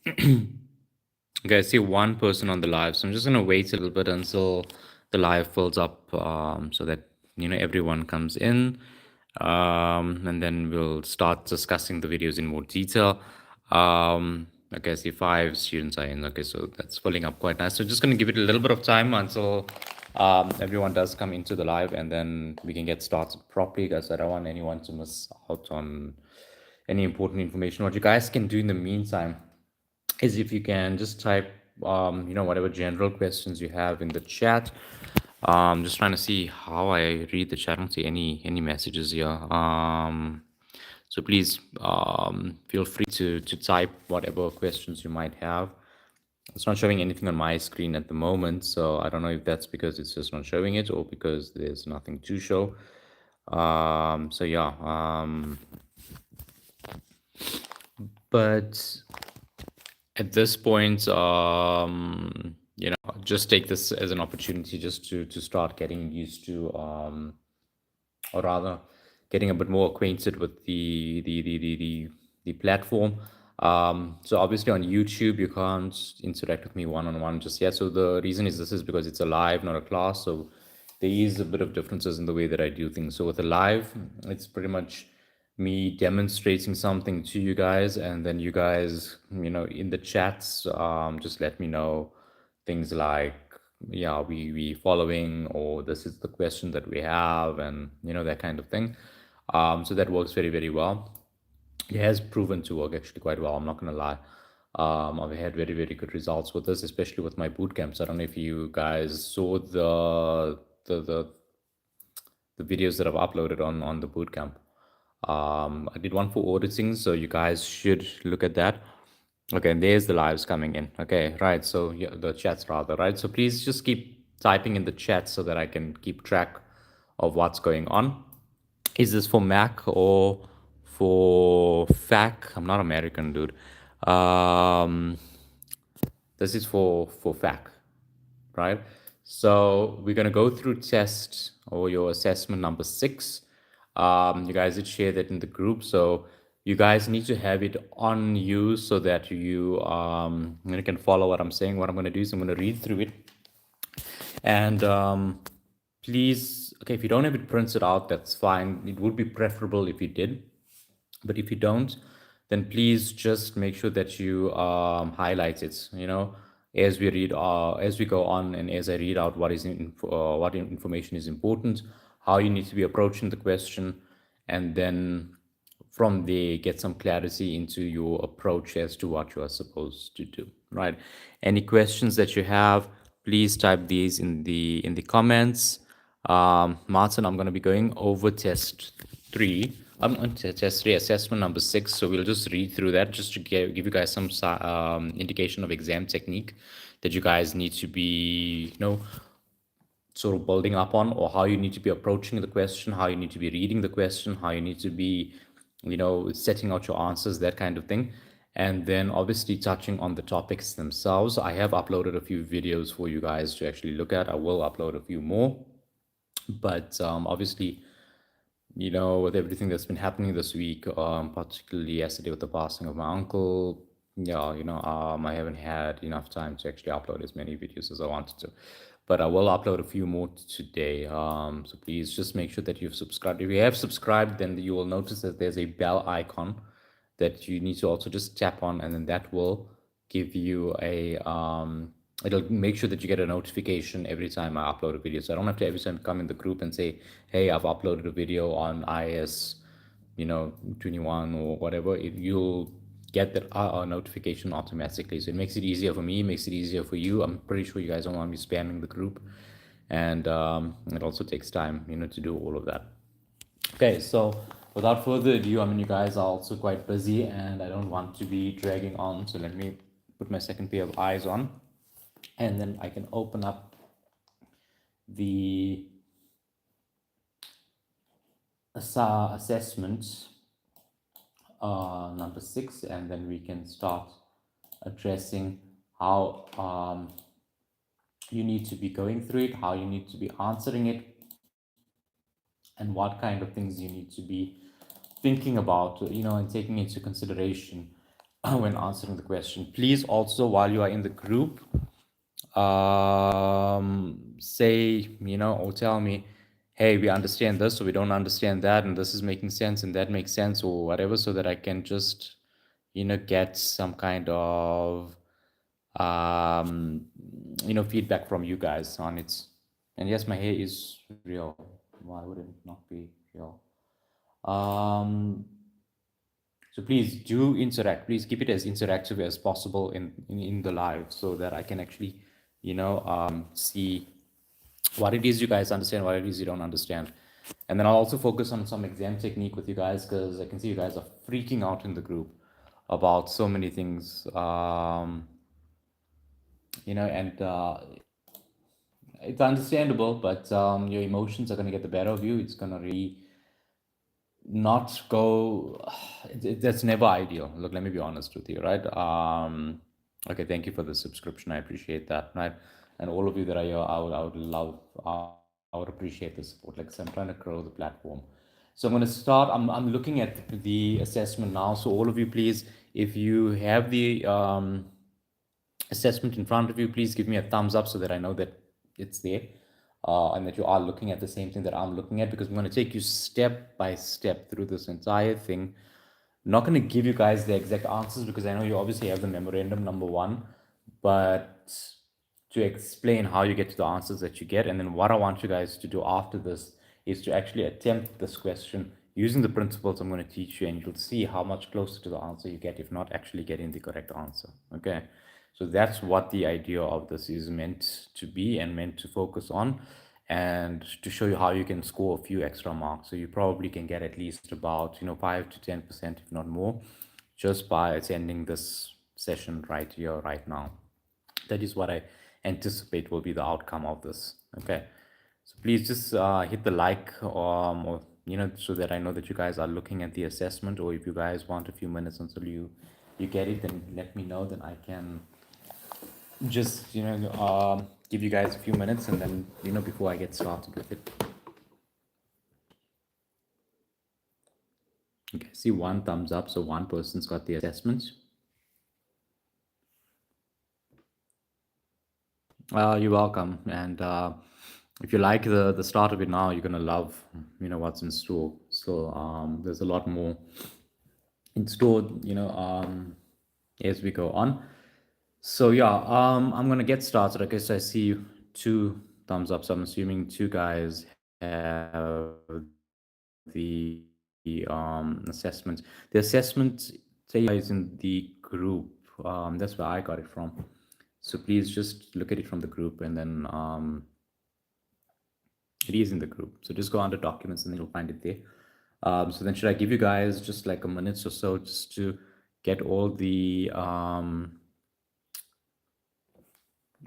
Okay, I see one person on the live, so I'm just gonna wait a little bit until the live fills up, so that everyone comes in, and then we'll start discussing the videos in more detail. Okay, I see 5 students are in. Okay, so that's filling up quite nice. So just gonna give it a little bit of time until everyone does come into the live, and then we can get started properly, because I don't want anyone to miss out on any important information. What you guys can do in the meantime is, if you can just type whatever general questions you have in the chat. Just trying to see how I read the chat. I don't see any messages here. So please feel free to type whatever questions you might have. It's not showing anything on my screen at the moment, so I don't know if that's because it's just not showing it, or because there's nothing to show. So yeah, but at this point, just take this as an opportunity just to start getting used to, or rather, getting a bit more acquainted with the platform. So obviously on YouTube you can't interact with me one on one just yet. So the reason is, this is because it's a live, not a class. So there is a bit of differences in the way that I do things. So with a live, it's pretty much me demonstrating something to you guys, and then you guys, in the chats, just let me know things like, yeah, we following, or this is the question that we have, and that kind of thing. So that works very, very well. It has proven to work actually quite well, I'm not gonna lie. I've had very, very good results with this, especially with my boot camps. I don't know if you guys saw the videos that I've uploaded on the bootcamp. I did one for auditing, so you guys should look at that. Okay, and there's the lives coming in. Okay, right. So yeah, the chats rather, right? So please just keep typing in the chat so that I can keep track of what's going on. Is this for Mac or for FAC? I'm not American, dude. Um, this is for FAC, right? So we're gonna go through test, or your assessment number 6. You guys did share that in the group, so you guys need to have it on you so that you can follow what I'm saying. What I'm gonna do is I'm gonna read through it, and please, okay, if you don't have it printed out, that's fine. It would be preferable if you did, but if you don't, then please just make sure that you highlight it, as we read, as we go on, and as I read out what information is important, how you need to be approaching the question, and then from there get some clarity into your approach as to what you are supposed to do, right? Any questions that you have, please type these in the comments. Martin, I'm going to be going over test 3. Test 3, assessment number 6. So we'll just read through that just to give you guys some indication of exam technique that you guys need to be, sort of building up on, or how you need to be approaching the question, how you need to be reading the question, how you need to be, setting out your answers, that kind of thing. And then obviously touching on the topics themselves. I have uploaded a few videos for you guys to actually look at. I will upload a few more. But obviously, with everything that's been happening this week, particularly yesterday with the passing of my uncle, yeah, I haven't had enough time to actually upload as many videos as I wanted to. But I will upload a few more today. So please just make sure that you've subscribed. If you have subscribed, then you will notice that there's a bell icon that you need to also just tap on, and then that will give you it'll make sure that you get a notification every time I upload a video. So I don't have to every time come in the group and say, hey, I've uploaded a video on IS 21 or whatever. You'll get that notification automatically. So it makes it easier for me, makes it easier for you. I'm pretty sure you guys don't want me spamming the group, and it also takes time to do all of that. Okay, so without further ado, I mean, you guys are also quite busy, and I don't want to be dragging on. So let me put my second pair of eyes on, and then I can open up the assessment number 6, and then we can start addressing how you need to be going through it, how you need to be answering it, and what kind of things you need to be thinking about, and taking into consideration when answering the question. Please also, while you are in the group, say, or tell me, hey, we understand this, or we don't understand that, and this is making sense, and that makes sense, or whatever, so that I can just, get some kind of, feedback from you guys on it. And yes, my hair is real. Why would it not be real? Um, so please do interact. Please keep it as interactive as possible in the live, so that I can actually, see what it is you guys understand, what it is you don't understand. And then I'll also focus on some exam technique with you guys, because I can see you guys are freaking out in the group about so many things. And it's understandable, but your emotions are going to get the better of you. It's going to really not go. That's never ideal. Look, let me be honest with you, right? Okay, thank you for the subscription. I appreciate that, right? And all of you that are here, I would love, I would appreciate the support. Like I said, I'm trying to grow the platform. So I'm going to start. I'm looking at the assessment now. So all of you, please, if you have the assessment in front of you, please give me a thumbs up so that I know that it's there, and that you are looking at the same thing that I'm looking at, because I'm going to take you step by step through this entire thing. I'm not going to give you guys the exact answers, because I know you obviously have the memorandum, number one, but to explain how you get to the answers that you get. And then what I want you guys to do after this is to actually attempt this question using the principles I'm going to teach you, and you'll see how much closer to the answer you get, if not actually getting the correct answer. Okay. So that's what the idea of this is meant to be and meant to focus on, and to show you how you can score a few extra marks. So you probably can get at least about, 5 to 10%, if not more, just by attending this session right here, right now. That is what I anticipate will be the outcome of this. Okay. So please just hit the like, or so that I know that you guys are looking at the assessment. Or if you guys want a few minutes until you get it, then let me know. Then I can just give you guys a few minutes, and then before I get started with it. Okay, see one thumbs up, so one person's got the assessment. You're welcome. And if you like the start of it now, you're gonna love what's in store. So there's a lot more in store, as we go on. So yeah, I'm gonna get started. Okay, so I see two thumbs up. So I'm assuming two guys have the assessment. The assessment is in the group. That's where I got it from. So please just look at it from the group, and then it is in the group. So just go under documents, and then you'll find it there. So then should I give you guys just like a minute or so just to get all the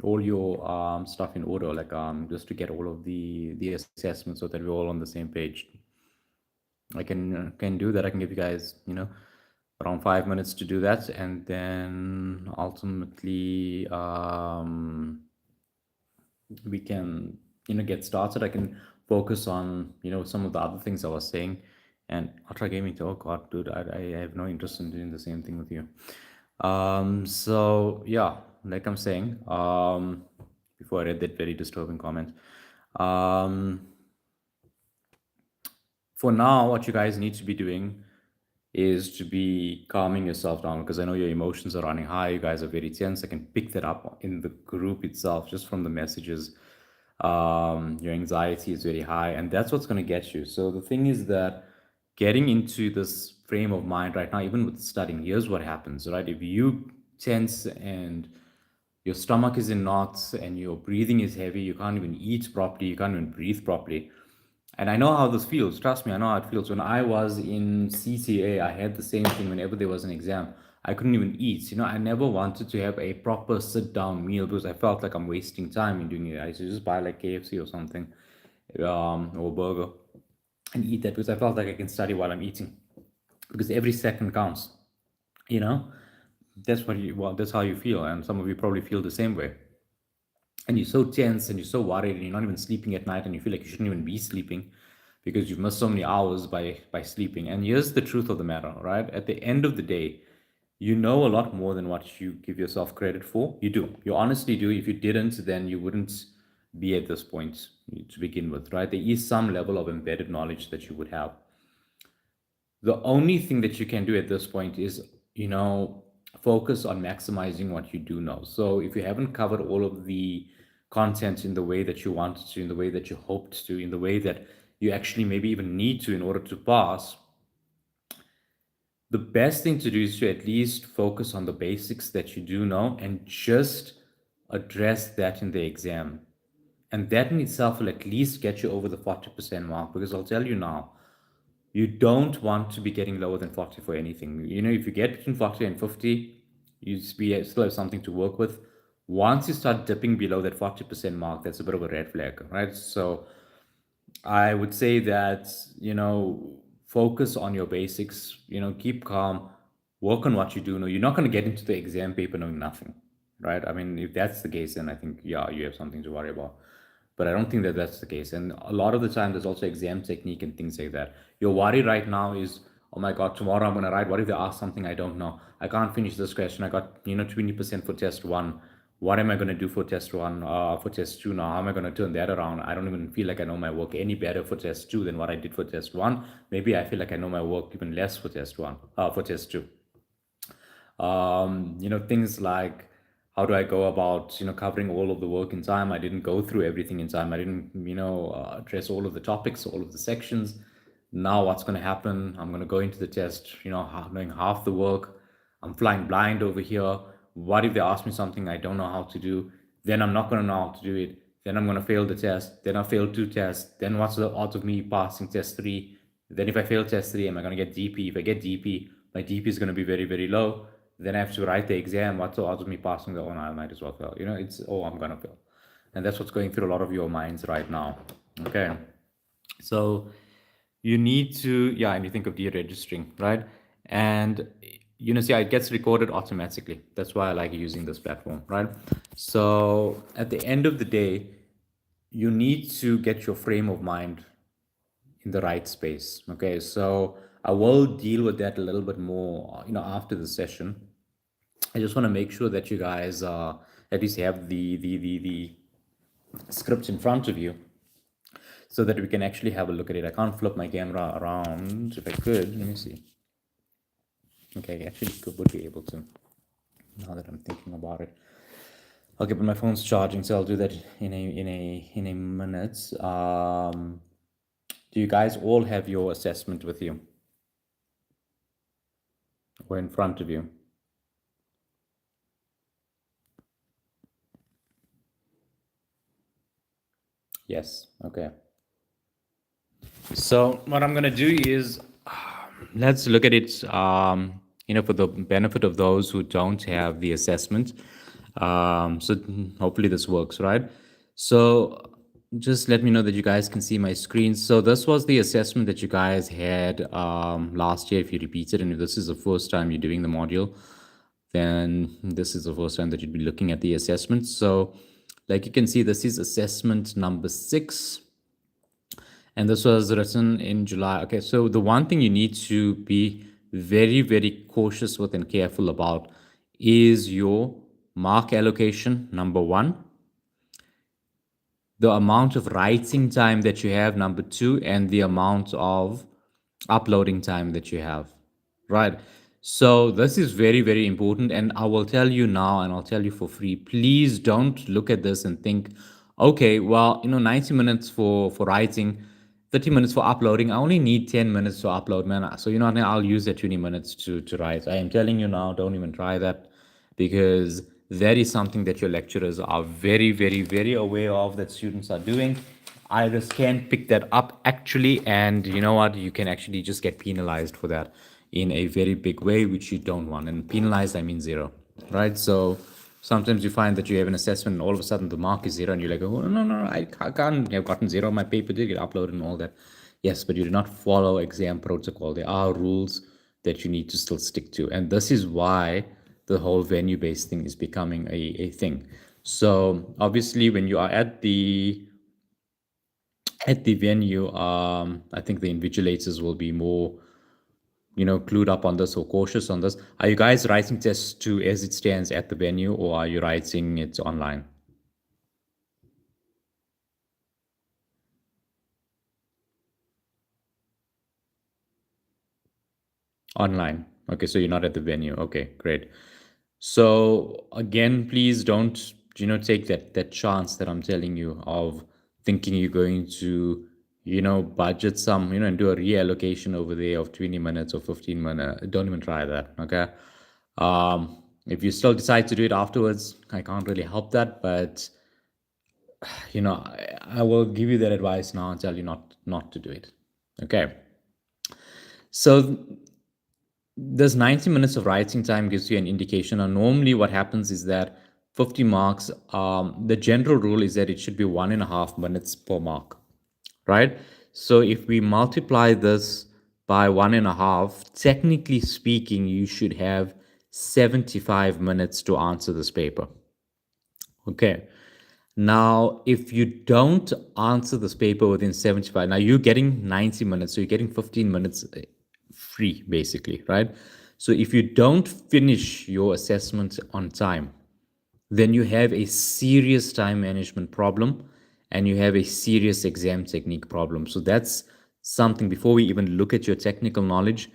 all your stuff in order, like just to get all of the assessments, so that we're all on the same page. I can do that. I can give you guys around 5 minutes to do that, and then ultimately we can get started. I can focus on some of the other things I was saying. And Ultra Gaming, oh god, dude, I have no interest in doing the same thing with you. So yeah, like I'm saying, before I read that very disturbing comment, for now, what you guys need to be doing is to be calming yourself down, because I know your emotions are running high. You guys are very tense. I can pick that up in the group itself, just from the messages. Your anxiety is very high, and that's what's going to get you. So the thing is that getting into this frame of mind right now, even with studying, here's what happens, right? If you tense and your stomach is in knots and your breathing is heavy, you can't even eat properly, you can't even breathe properly. And I know how this feels. Trust me, I know how it feels. When I was in CCA, I had the same thing whenever there was an exam. I couldn't even eat. I never wanted to have a proper sit down meal, because I felt like I'm wasting time in doing it. I used to just buy like KFC or something, or a burger, and eat that, because I felt like I can study while I'm eating, because every second counts. You know, that's how you feel, and some of you probably feel the same way. And you're so tense and you're so worried, and you're not even sleeping at night, and you feel like you shouldn't even be sleeping, because you've missed so many hours by sleeping. And here's the truth of the matter, right? At the end of the day, You know a lot more than what you give yourself credit for. You do. You honestly do. If you didn't, then you wouldn't be at this point to begin with, right? There is some level of embedded knowledge that you would have. The only thing that you can do at this point is, focus on maximizing what you do know. So if you haven't covered all of the content in the way that you wanted to, in the way that you hoped to, in the way that you actually maybe even need to in order to pass, the best thing to do is to at least focus on the basics that you do know and just address that in the exam. And that in itself will at least get you over the 40% mark, because I'll tell you now, you don't want to be getting lower than 40 for anything. If you get between 40 and 50, still have something to work with. Once you start dipping below that 40% mark, that's a bit of a red flag, right? So I would say that, focus on your basics, keep calm, work on what you do know. You're not going to get into the exam paper knowing nothing, right? I mean, if that's the case, then I think, yeah, you have something to worry about. But I don't think that that's the case. And a lot of the time, there's also exam technique and things like that. Your worry right now is, oh my God, tomorrow I'm going to write. What if they ask something I don't know? I can't finish this question. I got, 20% for test one. What am I going to do for test one, for test two now? How am I going to turn that around? I don't even feel like I know my work any better for test two than what I did for test one. Maybe I feel like I know my work even less for test one, for test two. Things like, how do I go about, covering all of the work in time? I didn't go through everything in time. I didn't, address all of the topics, all of the sections. Now what's going to happen? I'm going to go into the test, knowing half the work. I'm flying blind over here. What if they ask me something I don't know how to do? Then I'm not going to know how to do it. Then I'm going to fail the test. Then I fail two tests. Then what's the odds of me passing test three? Then if I fail test three, am I going to get DP? If I get DP, my DP is going to be very, very low. Then I have to write the exam. What's the odds of me passing the one? I might as well fail. I'm going to fail. And that's what's going through a lot of your minds right now. Okay. So you need to, yeah, and you think of deregistering, right? And see, it gets recorded automatically. That's why I like using this platform, right? So at the end of the day, you need to get your frame of mind in the right space. Okay, so I will deal with that a little bit more, after the session. I just want to make sure that you guys at least have the script in front of you, so that we can actually have a look at it. I can't flip my camera around. If I could, let me see. Okay, I actually would be able to, now that I'm thinking about it. Okay, but my phone's charging, so I'll do that in a minute. Do you guys all have your assessment with you or in front of you? Yes. Okay. So what I'm gonna do is, let's look at it. For the benefit of those who don't have the assessment. So hopefully this works, right? So just let me know that you guys can see my screen. So this was the assessment that you guys had last year. If you repeated, and if this is the first time you're doing the module, then this is the first time that you'd be looking at the assessment. So like you can see, this is assessment number 6. And this was written in July. Okay, so the one thing you need to be very, very cautious with and careful about is your mark allocation, number 1, the amount of writing time that you have, number 2, and the amount of uploading time that you have, right? So this is very, very important, and I will tell you now, and I'll tell you for free, please don't look at this and think, okay, well, 90 minutes for writing, 30 minutes for uploading. I only need 10 minutes to upload, man. So I'll use that 20 minutes to write. I am telling you now, don't even try that, because that is something that your lecturers are very, very, very aware of that students are doing. Iris can pick that up actually, and you know what? You can actually just get penalized for that in a very big way, which you don't want. And penalized, I mean 0, right? So sometimes you find that you have an assessment and all of a sudden the mark is 0, and you're like, oh, no, I can't have gotten 0. My paper did get uploaded and all that. Yes, but you did not follow exam protocol. There are rules that you need to still stick to. And this is why the whole venue-based thing is becoming a thing. So obviously when you are at the venue, I think the invigilators will be more clued up on this or cautious on this. Are you guys writing test 2 as it stands at the venue, or are you writing it online? Online. Okay, so you're not at the venue. Okay, great. So again, please don't, take that chance that I'm telling you of thinking you're going to, budget some, and do a reallocation over there of 20 minutes or 15 minutes. Don't even try that. Okay. If you still decide to do it afterwards, I can't really help that, but I will give you that advice now and tell you not to do it. Okay. So this 90 minutes of writing time gives you an indication. And normally what happens is that 50 marks, the general rule is that it should be 1.5 minutes per mark, right? So if we multiply this by 1.5, technically speaking, you should have 75 minutes to answer this paper. Okay. Now, if you don't answer this paper within 75, now you're getting 90 minutes, so you're getting 15 minutes free, basically, right? So if you don't finish your assessment on time, then you have a serious time management problem and you have a serious exam technique problem. So that's something, before we even look at your technical knowledge,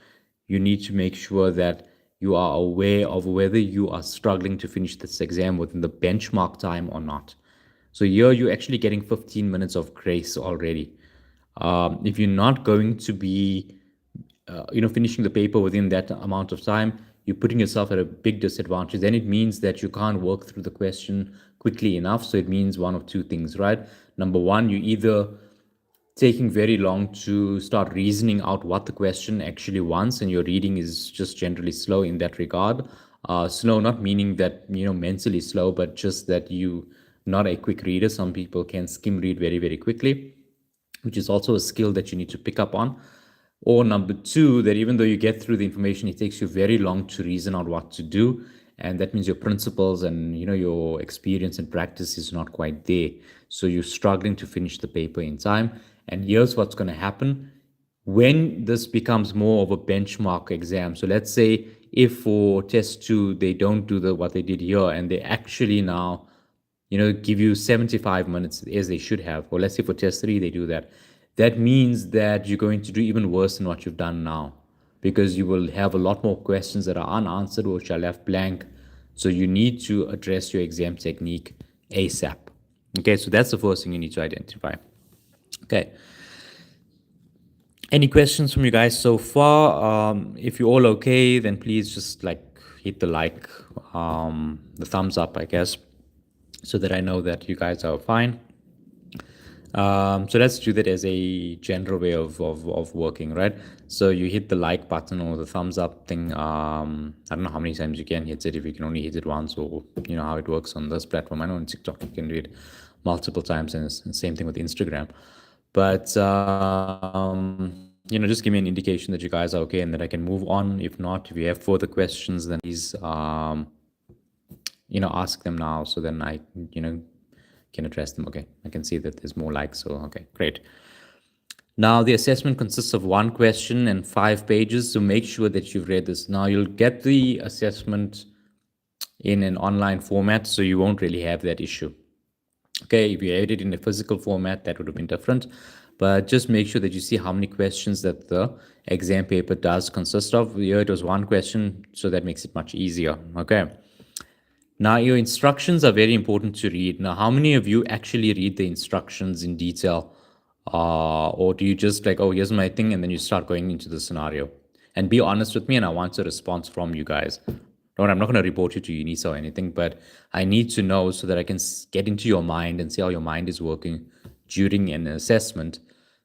you need to make sure that you are aware of whether you are struggling to finish this exam within the benchmark time or not. So here you're actually getting 15 minutes of grace already. If you're not going to be, finishing the paper within that amount of time, you're putting yourself at a big disadvantage. Then it means that you can't work through the question quickly enough. So it means one of two things, right? Number one, you either taking very long to start reasoning out what the question actually wants, and your reading is just generally slow in that regard. Slow, not meaning that mentally slow, but just that you not a quick reader. Some people can skim read very, very quickly, which is also a skill that you need to pick up on. Or number two, that even though you get through the information, it takes you very long to reason out what to do. And that means your principles and your experience and practice is not quite there. So you're struggling to finish the paper in time. And here's what's going to happen when this becomes more of a benchmark exam. So let's say if for test 2 they don't do what they did here, and they actually now give you 75 minutes as they should have, or let's say for test 3 they do that, that means that you're going to do even worse than what you've done now, because you will have a lot more questions that are unanswered or which are left blank. So you need to address your exam technique ASAP. Okay, so that's the first thing you need to identify. Okay. Any questions from you guys so far? If you're all okay, then please just hit the the thumbs up, I guess, so that I know that you guys are fine. So let's do that as a general way of working, right? So you hit the like button or the thumbs up thing. I don't know how many times you can hit it, if you can only hit it once, or how it works on this platform. I know on TikTok you can do it multiple times, and it's the same thing with Instagram. But just give me an indication that you guys are okay and that I can move on. If not, if you have further questions, then please ask them now, so then I can address them. Okay, I can see that there's more likes, so okay, great. Now the assessment consists of 1 question and 5 pages, so make sure that you've read this. Now you'll get the assessment in an online format, so you won't really have that issue. Okay, if you had it in a physical format, that would have been different. But just make sure that you see how many questions that the exam paper does consist of. Here it was 1 question, so that makes it much easier. Okay. Now your instructions are very important to read. Now, how many of you actually read the instructions in detail? Or do you just oh, here's my thing, and then you start going into the scenario? And be honest with me, and I want a response from you guys. No, I'm not going to report you to UNISA or anything, but I need to know so that I can get into your mind and see how your mind is working during an assessment,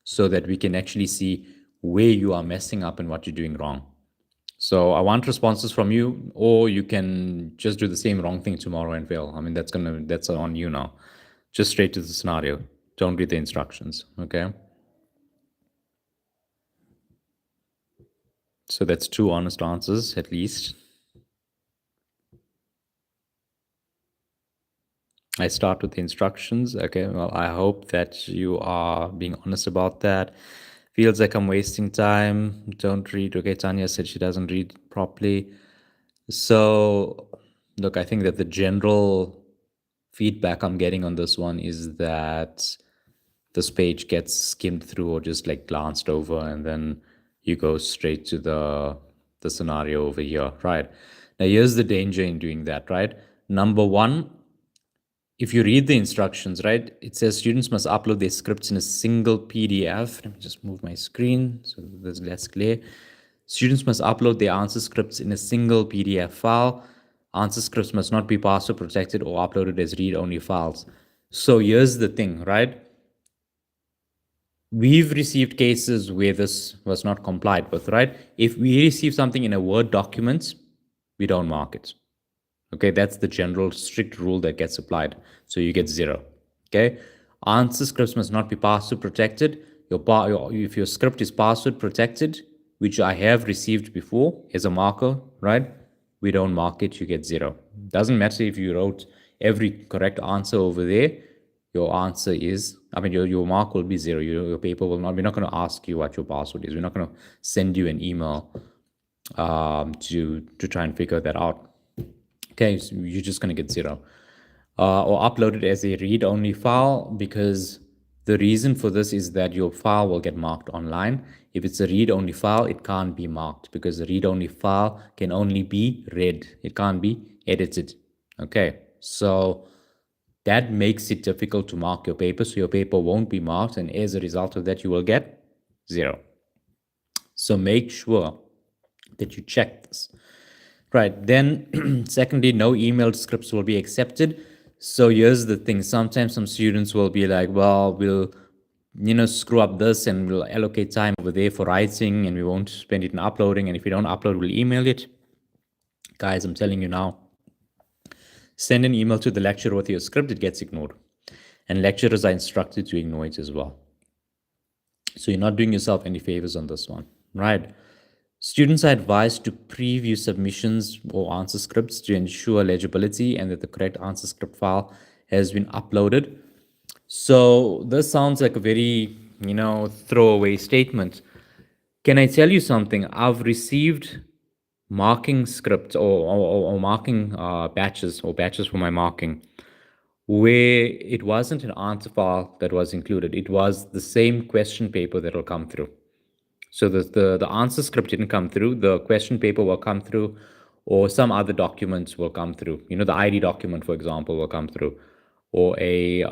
so that we can actually see where you are messing up and what you're doing wrong. So I want responses from you, or you can just do the same wrong thing tomorrow and fail. I mean, that's on you now. Just straight to the scenario. Don't read the instructions, okay? So that's 2 honest answers at least. I start with the instructions. Okay, well, I hope that you are being honest about that. Feels like I'm wasting time. Don't read. Okay, Tanya said she doesn't read properly. So, look, I think that the general feedback I'm getting on this one is that this page gets skimmed through or just like glanced over, and then you go straight to the scenario over here, right? Now, here's the danger in doing that, right? Number one, if you read the instructions, right, it says students must upload their scripts in a single PDF. Let me just move my screen so there's less glare. Students must upload their answer scripts in a single PDF file. Answer scripts must not be password protected or uploaded as read-only files. So here's the thing, right? We've received cases where this was not complied with, right? If we receive something in a Word document, we don't mark it. Okay, that's the general strict rule that gets applied. So you get 0. Okay, answer scripts must not be password protected. If your script is password protected, which I have received before as a marker, right? We don't mark it, you get 0. Doesn't matter if you wrote every correct answer over there, your answer is, your mark will be 0. Your paper will not, we're not going to ask you what your password is. We're not going to send you an email to try and figure that out. Okay, so you're just going to get 0. Or upload it as a read-only file, because the reason for this is that your file will get marked online. If it's a read-only file, it can't be marked because the read-only file can only be read. It can't be edited. Okay, so that makes it difficult to mark your paper. So your paper won't be marked, and as a result of that, you will get 0. So make sure that you check this. Right, then secondly, no emailed scripts will be accepted. So here's the thing. Sometimes some students will be like, well, we'll, screw up this and we'll allocate time over there for writing and we won't spend it in uploading. And if we don't upload, we'll email it. Guys, I'm telling you now, send an email to the lecturer with your script, it gets ignored. And lecturers are instructed to ignore it as well. So you're not doing yourself any favors on this one, right? Students are advised to preview submissions or answer scripts to ensure legibility and that the correct answer script file has been uploaded. So this sounds like a very, throwaway statement. Can I tell you something? I've received marking scripts or marking batches for my marking where it wasn't an answer file that was included. It was the same question paper that will come through. So the answer script didn't come through, the question paper will come through, or some other documents will come through. The ID document, for example, will come through, or a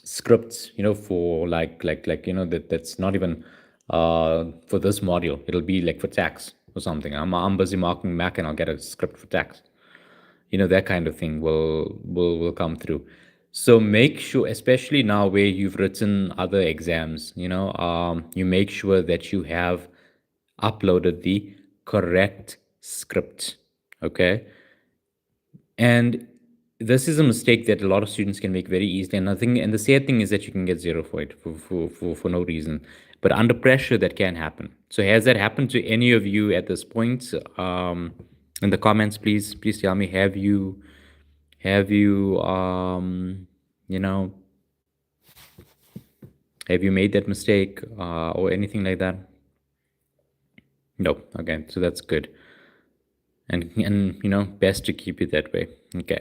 script, for that's not even for this module. It'll be like for tax or something. I'm busy marking Mac and I'll get a script for tax. That kind of thing will come through. So make sure, especially now where you've written other exams, you make sure that you have uploaded the correct script. Okay. And this is a mistake that a lot of students can make very easily. And the sad thing is that you can get 0 for it for no reason. But under pressure, that can happen. So has that happened to any of you at this point? In the comments, please tell me, have you have you made that mistake or anything like that? No. Okay, so that's good. And best to keep it that way. Okay.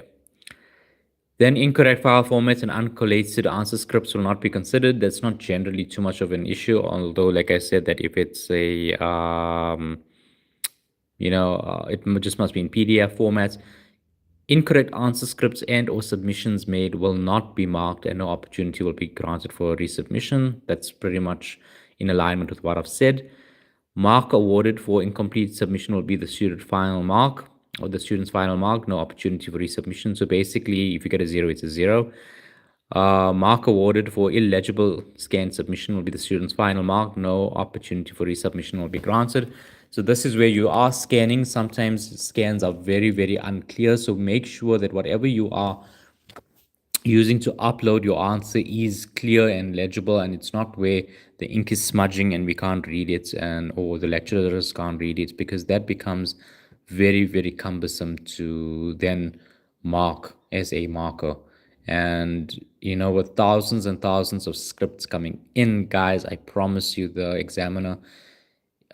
Then incorrect file formats and uncollated answer scripts will not be considered. That's not generally too much of an issue, although like I said, that if it's a it just must be in PDF formats. Incorrect answer scripts and or submissions made will not be marked and no opportunity will be granted for resubmission. That's pretty much in alignment with what I've said. Mark awarded for incomplete submission will be the student's final mark, no opportunity for resubmission. So basically, if you get a 0, it's a 0. Mark awarded for illegible scanned submission will be the student's final mark, no opportunity for resubmission will be granted. So this is where you are scanning. Sometimes scans are very, very unclear. So make sure that whatever you are using to upload your answer is clear and legible, and it's not where the ink is smudging and we can't read it, or the lecturers can't read it, because that becomes very, very cumbersome to then mark as a marker. And with thousands and thousands of scripts coming in, guys, I promise you the examiner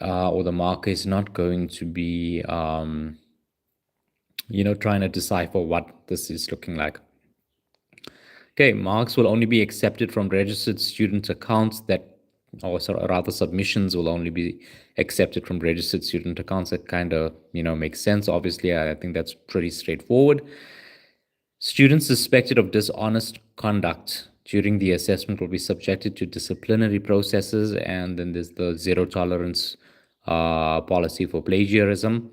or the marker is not going to be trying to decipher what this is looking like. Okay, marks will only be accepted from registered student accounts or rather submissions will only be accepted from registered student accounts. That kind of makes sense. Obviously, I think that's pretty straightforward. Students suspected of dishonest conduct during the assessment will be subjected to disciplinary processes, and then there's the zero tolerance policy for plagiarism.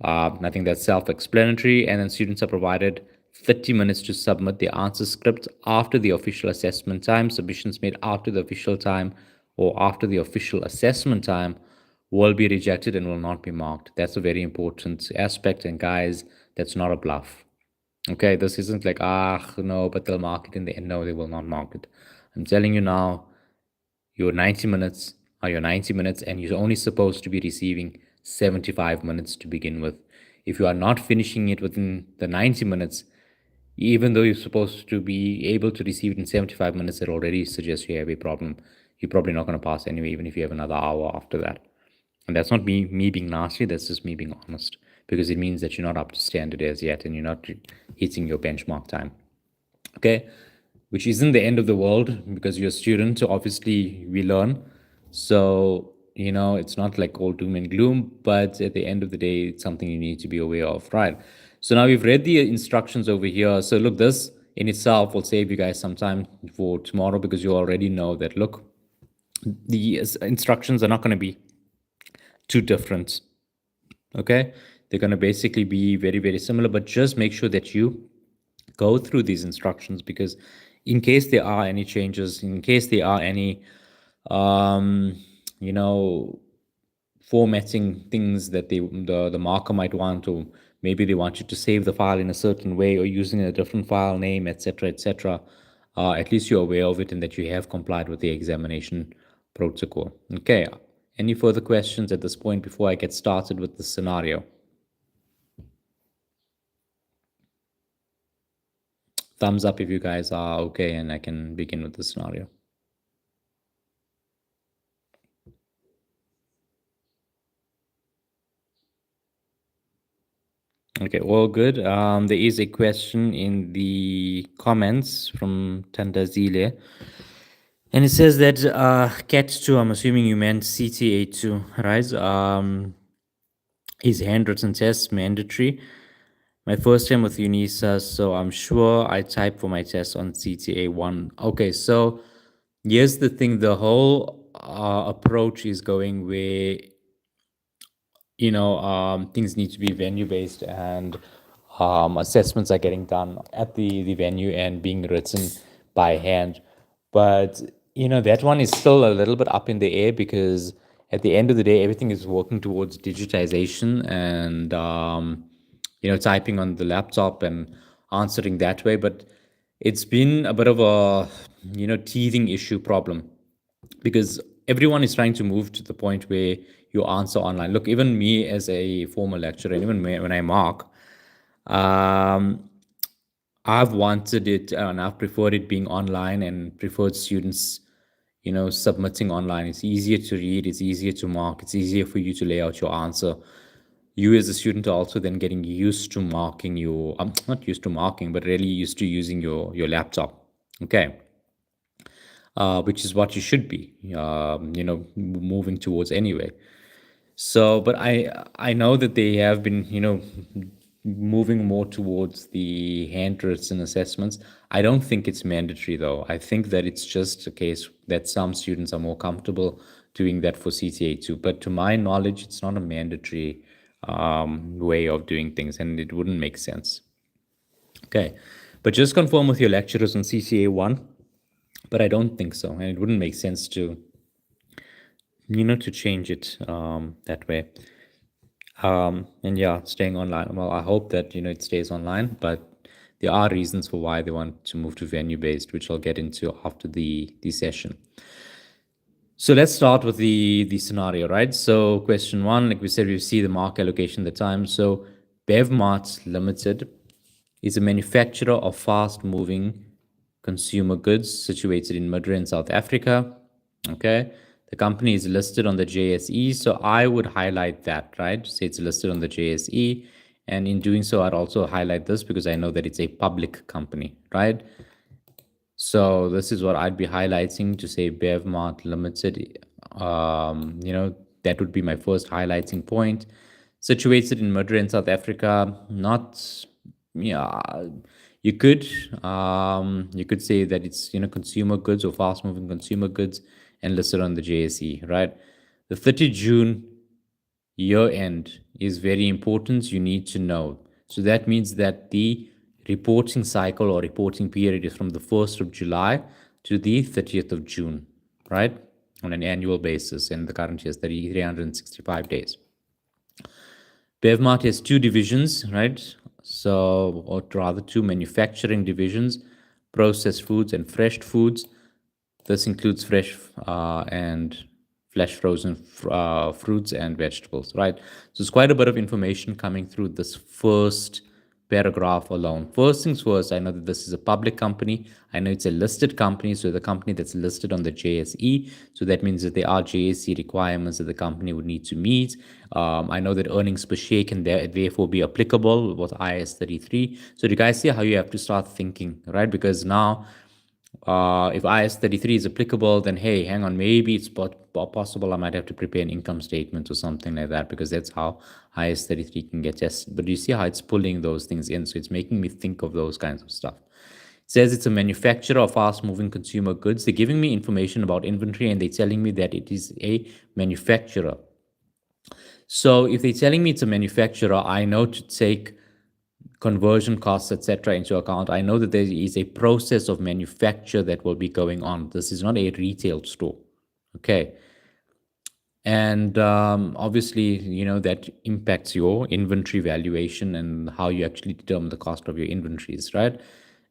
I think that's self-explanatory. And then students are provided 30 minutes to submit the answer script after the official assessment time. Submissions made after the official time or after the official assessment time will be rejected and will not be marked. That's a very important aspect. And guys, that's not a bluff. Okay, this isn't like, no, but they'll mark it in the end. No, they will not mark it. I'm telling you now, your 90 minutes are your 90 minutes, and you're only supposed to be receiving 75 minutes to begin with. If you are not finishing it within the 90 minutes, even though you're supposed to be able to receive it in 75 minutes, it already suggests you have a problem. You're probably not going to pass anyway, even if you have another hour after that. And that's not me being nasty, that's just me being honest, because it means that you're not up to standard as yet and you're not hitting your benchmark time. Okay, which isn't the end of the world because you're a student, so obviously we learn. So it's not like all doom and gloom, but at the end of the day, it's something you need to be aware of, right? So now we've read the instructions over here. So look, this in itself will save you guys some time for tomorrow, because you already know that, look, the instructions are not going to be too different. Okay, they're going to basically be very, very similar, but just make sure that you go through these instructions, because in case there are any changes, in case there are any formatting things that the marker might want, or maybe they want you to save the file in a certain way or using a different file name, etc., etc., at least you're aware of it and that you have complied with the examination protocol. Okay, any further questions at this point before I get started with the scenario? Thumbs up if you guys are okay and I can begin with the scenario. Okay, well, good. There is a question in the comments from Tandazile. And it says that CAT2, I'm assuming you meant CTA2, right? Is handwritten tests mandatory? My first time with UNISA, so I'm sure I type for my test on CTA1. Okay, so here's the thing. The whole approach is going where things need to be venue based, and assessments are getting done at the venue and being written by hand. But that one is still a little bit up in the air, because at the end of the day, everything is working towards digitization and typing on the laptop and answering that way. But it's been a bit of a teething issue problem, because everyone is trying to move to the point where you answer online. Look, even me as a former lecturer, and even when I mark, I've wanted it and I've preferred it being online and preferred students, submitting online. It's easier to read, it's easier to mark, it's easier for you to lay out your answer. You as a student are also then getting used to marking your, not used to marking, but really used to using your laptop. Okay. Which is what you should be, moving towards anyway. So, but I know that they have been, moving more towards the handwritten assessments. I don't think it's mandatory though. I think that it's just a case that some students are more comfortable doing that for CTA2. But to my knowledge, it's not a mandatory way of doing things, and it wouldn't make sense. Okay, but just confirm with your lecturers on CTA1. But I don't think so, and it wouldn't make sense to change it that way. And yeah, staying online. Well, I hope that it stays online, but there are reasons for why they want to move to venue based, which I'll get into after the session. So let's start with the scenario, right? So question one, like we said, we see the mark allocation at the time. So BevMart Limited is a manufacturer of fast-moving consumer goods situated in Madrid, South Africa. Okay. The company is listed on the JSE, so I would highlight that, right? Say it's listed on the JSE. And in doing so, I'd also highlight this because I know that it's a public company, right? So this is what I'd be highlighting to say BevMart Limited. That would be my first highlighting point. Situated in Madrid, South Africa. Not, yeah, you could say that it's consumer goods or fast moving consumer goods and listed on the JSE, right? The 30 June year end is very important. You need to know. So that means that the reporting cycle or reporting period is from the 1st of July to the 30th of June, right? On an annual basis. And the current year is 365 days. BevMart has two divisions, right? So, or rather, two manufacturing divisions: processed foods and fresh foods. This includes fresh and flash frozen fruits and vegetables, right? So it's quite a bit of information coming through this first paragraph alone. First things first, I know that this is a public company. I know it's a listed company, so the company that's listed on the JSE. So that means that there are JSE requirements that the company would need to meet. I know that earnings per share can therefore be applicable with IAS 33. So do you guys see how you have to start thinking, right? Because now if IAS 33 is applicable, then hey, hang on, maybe it's possible I might have to prepare an income statement or something like that, because that's how IAS 33 can get tested. But you see how it's pulling those things in, so it's making me think of those kinds of stuff. It says it's a manufacturer of fast-moving consumer goods. They're giving me information about inventory, and they're telling me that it is a manufacturer. So if they're telling me it's a manufacturer, I know to take conversion costs, etc., into account. I know that there is a process of manufacture that will be going on. This is not a retail store, okay? And obviously, that impacts your inventory valuation and how you actually determine the cost of your inventories, right?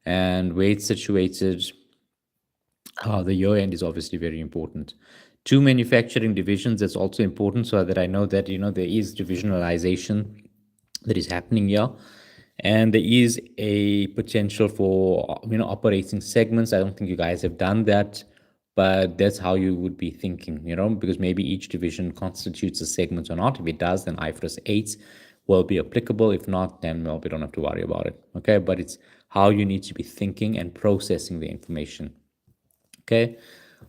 And where it's situated, the year end is obviously very important. Two manufacturing divisions, that's also important, so that I know that there is divisionalization that is happening here. And there is a potential for operating segments. I don't think you guys have done that, but that's how you would be thinking, because maybe each division constitutes a segment or not. If it does, then IFRS 8 will be applicable. If not, then we don't have to worry about it. Okay, but it's how you need to be thinking and processing the information. Okay,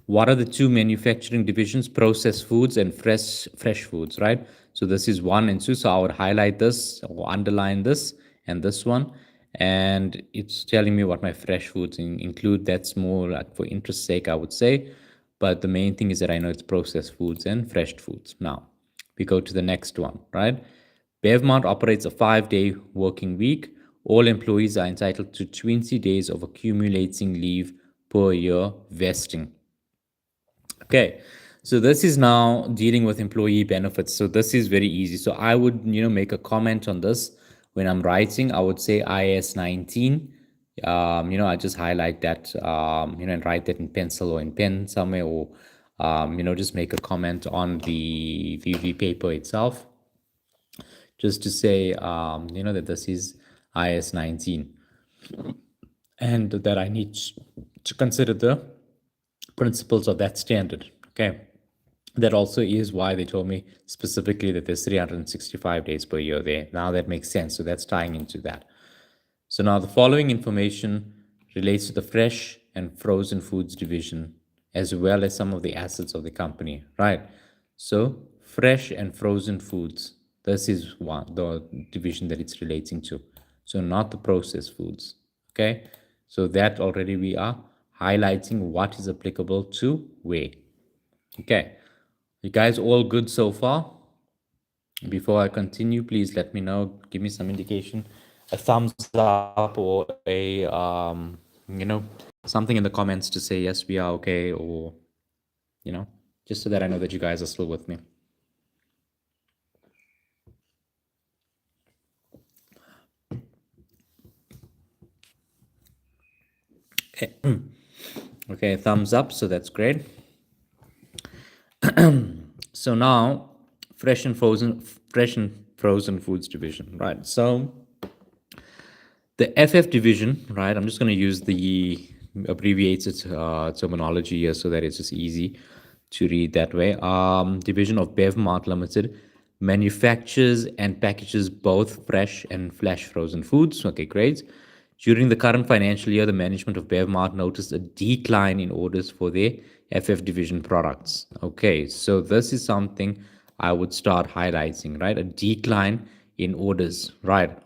what are the two manufacturing divisions? Processed foods and fresh foods, right? So this is 1 and 2. So I would highlight this or underline this and this one, and it's telling me what my fresh foods include. That's more like for interest sake, I would say, but the main thing is that I know it's processed foods and fresh foods. Now we go to the next one, right? BevMart operates a 5-day working week. All employees are entitled to 20 days of accumulating leave per year vesting. Okay, so this is now dealing with employee benefits. So this is very easy. So I would, make a comment on this when I'm writing. I would say IAS 19. I just highlight that, and write that in pencil or in pen somewhere, or, just make a comment on the paper itself, just to say, that this is IAS 19, and that I need to consider the principles of that standard. Okay, that also is why they told me specifically that there's 365 days per year there. Now that makes sense. So that's tying into that. So now the following information relates to the fresh and frozen foods division, as well as some of the assets of the company, right? So fresh and frozen foods, this is the division that it's relating to. So not the processed foods. Okay, so that already we are highlighting what is applicable to where. Okay, you guys all good so far? Before I continue, please let me know, give me some indication, a thumbs up or a something in the comments to say yes, we are okay, or just so that I know that you guys are still with me. Okay. Okay, thumbs up, so that's great. So now fresh and frozen foods division, right? So The FF division, right? I'm just going to use the abbreviated terminology here so that it's just easy to read that way. Division of Bevmart Limited manufactures and packages both fresh and flash frozen foods. Okay, great. During the current financial year, the management of Bevmart noticed a decline in orders for their FF division products. Okay, so this is something I would start highlighting, right? A decline in orders, right?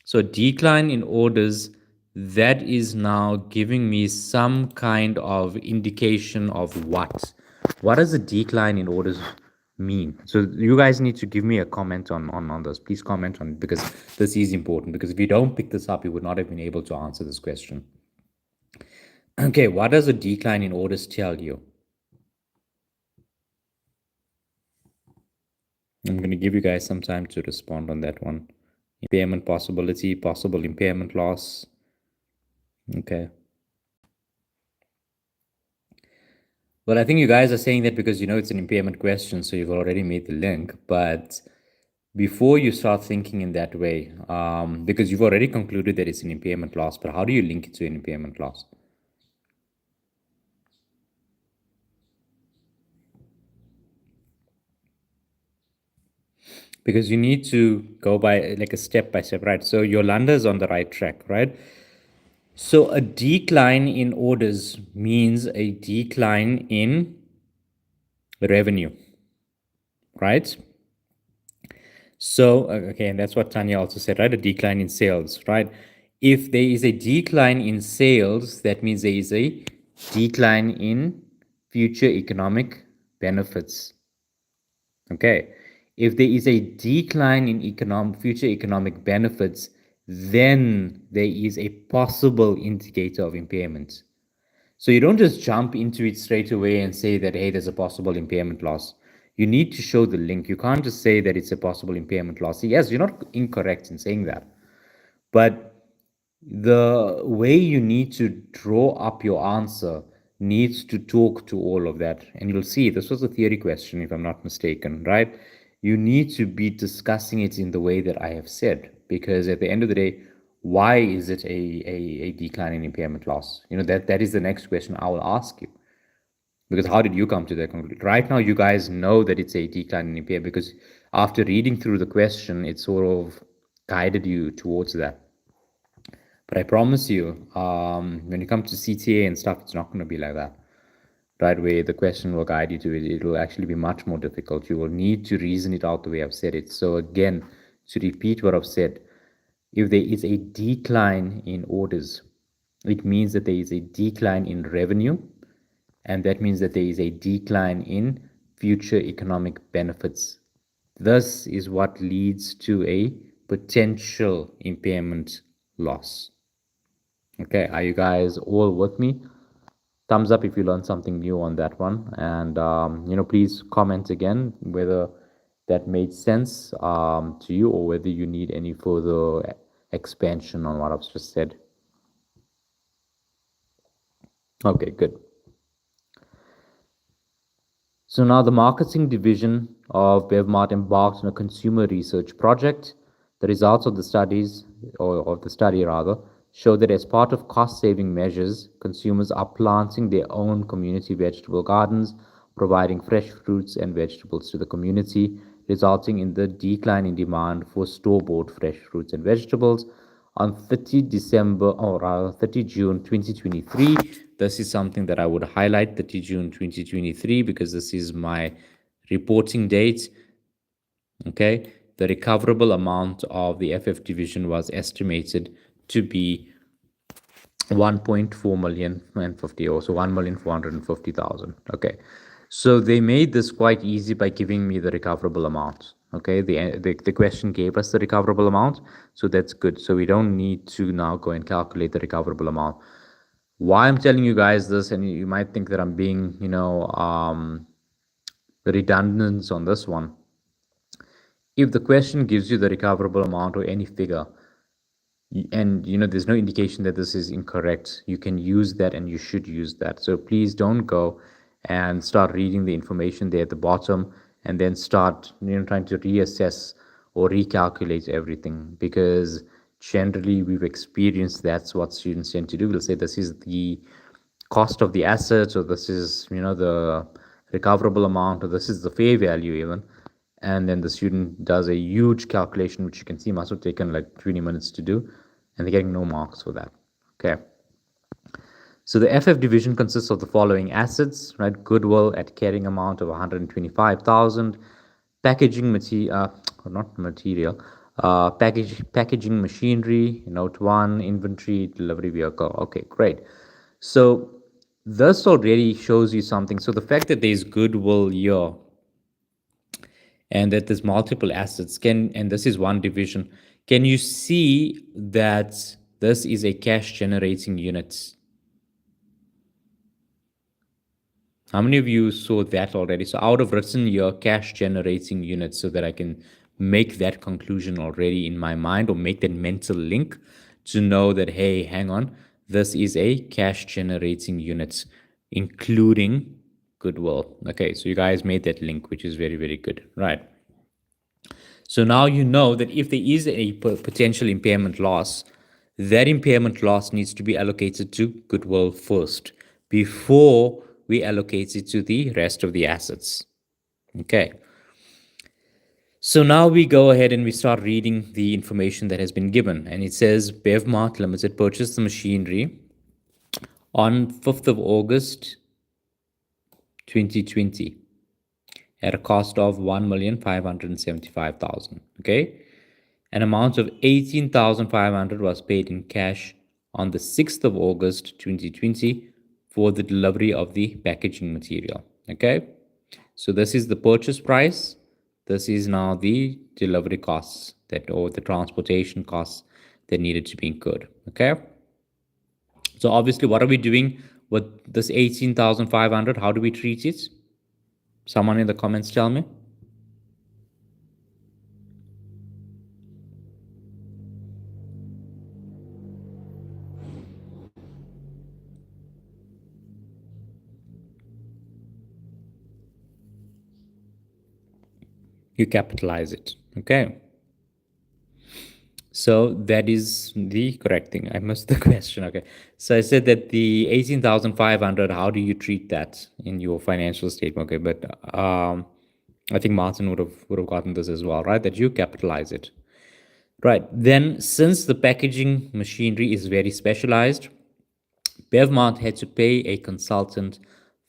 So a decline in orders, that is now giving me some kind of indication of what? What does a decline in orders mean? So you guys need to give me a comment on this. Please comment on it because this is important. Because if you don't pick this up, you would not have been able to answer this question. Okay, what does a decline in orders tell you? I'm going to give you guys some time to respond on that one. Impairment possibility, possible impairment loss. Okay. Well, I think you guys are saying that because you know it's an impairment question, so you've already made the link. But before you start thinking in that way, because you've already concluded that it's an impairment loss, but how do you link it to an impairment loss? Because you need to go by like a step by step, right? So Yolanda is on the right track, right? So a decline in orders means a decline in revenue, right? So, okay, and that's what Tanya also said, right? A decline in sales, right? If there is a decline in sales, that means there is a decline in future economic benefits. Okay. If there is a decline in future economic benefits, then there is a possible indicator of impairment. So you don't just jump into it straight away and say that, hey, there's a possible impairment loss. You need to show the link. You can't just say that it's a possible impairment loss. Yes, you're not incorrect in saying that. But the way you need to draw up your answer needs to talk to all of that. And you'll see this was a theory question, if I'm not mistaken, right? You need to be discussing it in the way that I have said, because at the end of the day, why is it a decline in impairment loss? You know, that is the next question I will ask you. Because how did you come to that conclusion? Right now, you guys know that it's a decline in impairment because after reading through the question, it sort of guided you towards that. But I promise you, when you come to CTA and stuff, it's not going to be like that. Right, where the question will guide you to it, it will actually be much more difficult. You will need to reason it out the way I've said it. So again, to repeat what I've said, if there is a decline in orders, it means that there is a decline in revenue, and that means that there is a decline in future economic benefits. This is what leads to a potential impairment loss. Okay, are you guys all with me? Thumbs up if you learned something new on that one. And, please comment again whether that made sense to you or whether you need any further expansion on what I've just said. Okay, good. So now the marketing division of BevMart embarked on a consumer research project. The results of the studies, or of the study rather, show that as part of cost-saving measures, consumers are planting their own community vegetable gardens, providing fresh fruits and vegetables to the community, resulting in the decline in demand for store-bought fresh fruits and vegetables. On 30 December, or rather 30 June 2023, this is something that I would highlight, 30 June 2023, because this is my reporting date. Okay, the recoverable amount of the FF division was estimated to be 1.4 million and 50, or so 1,450,000. Okay, so they made this quite easy by giving me the recoverable amount. Okay, the question gave us the recoverable amount, so that's good. So we don't need to now go and calculate the recoverable amount. Why I'm telling you guys this, and you might think that I'm being, redundant on this one. If the question gives you the recoverable amount or any figure, and there's no indication that this is incorrect, you can use that and you should use that. So please don't go and start reading the information there at the bottom and then start trying to reassess or recalculate everything, because generally we've experienced that's what students tend to do. We'll say this is the cost of the assets, or this is, the recoverable amount, or this is the fair value even. And then the student does a huge calculation, which you can see must have taken like 20 minutes to do, and they're getting no marks for that. Okay. So the FF division consists of the following assets, right? Goodwill at carrying amount of 125,000, packaging material, not material, packaging machinery, note one, inventory, delivery vehicle. Okay, great. So this already shows you something. So the fact that there's goodwill here and that there's multiple assets and this is one division, can you see that this is a cash generating unit? How many of you saw that already? So I would have written your cash generating units so that I can make that conclusion already in my mind, or make that mental link to know that, hey, hang on, this is a cash generating unit, including goodwill. Okay, so you guys made that link, which is very, very good. Right. So now you know that if there is a potential impairment loss, that impairment loss needs to be allocated to goodwill first before we allocate it to the rest of the assets. Okay. So now we go ahead and we start reading the information that has been given. And it says Bevmart Limited purchased the machinery on 5th of August 2020 at a cost of 1,575,000. Okay. An amount of 18,500 was paid in cash on the 6th of August 2020 for the delivery of the packaging material. Okay. So this is the purchase price. This is now the delivery costs or the transportation costs that needed to be incurred. Okay. So obviously, what are we doing with this 18,500? How do we treat it? Someone in the comments tell me. You capitalize it. Okay. So that is the correct thing. I missed the question. Okay. So I said that the 18,500, how do you treat that in your financial statement? Okay. But I think Martin would have gotten this as well, right? That you capitalize it. Right. Then since the packaging machinery is very specialized, Bevmart had to pay a consultant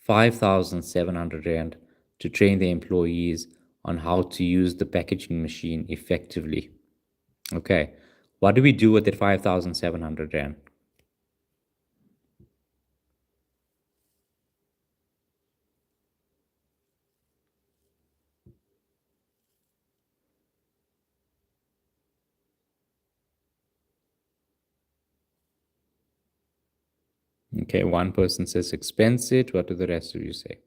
5,700 Rand to train the employees on how to use the packaging machine effectively. Okay, what do we do with that 5,700 Rand? Okay, one person says expense it. What do the rest of you say?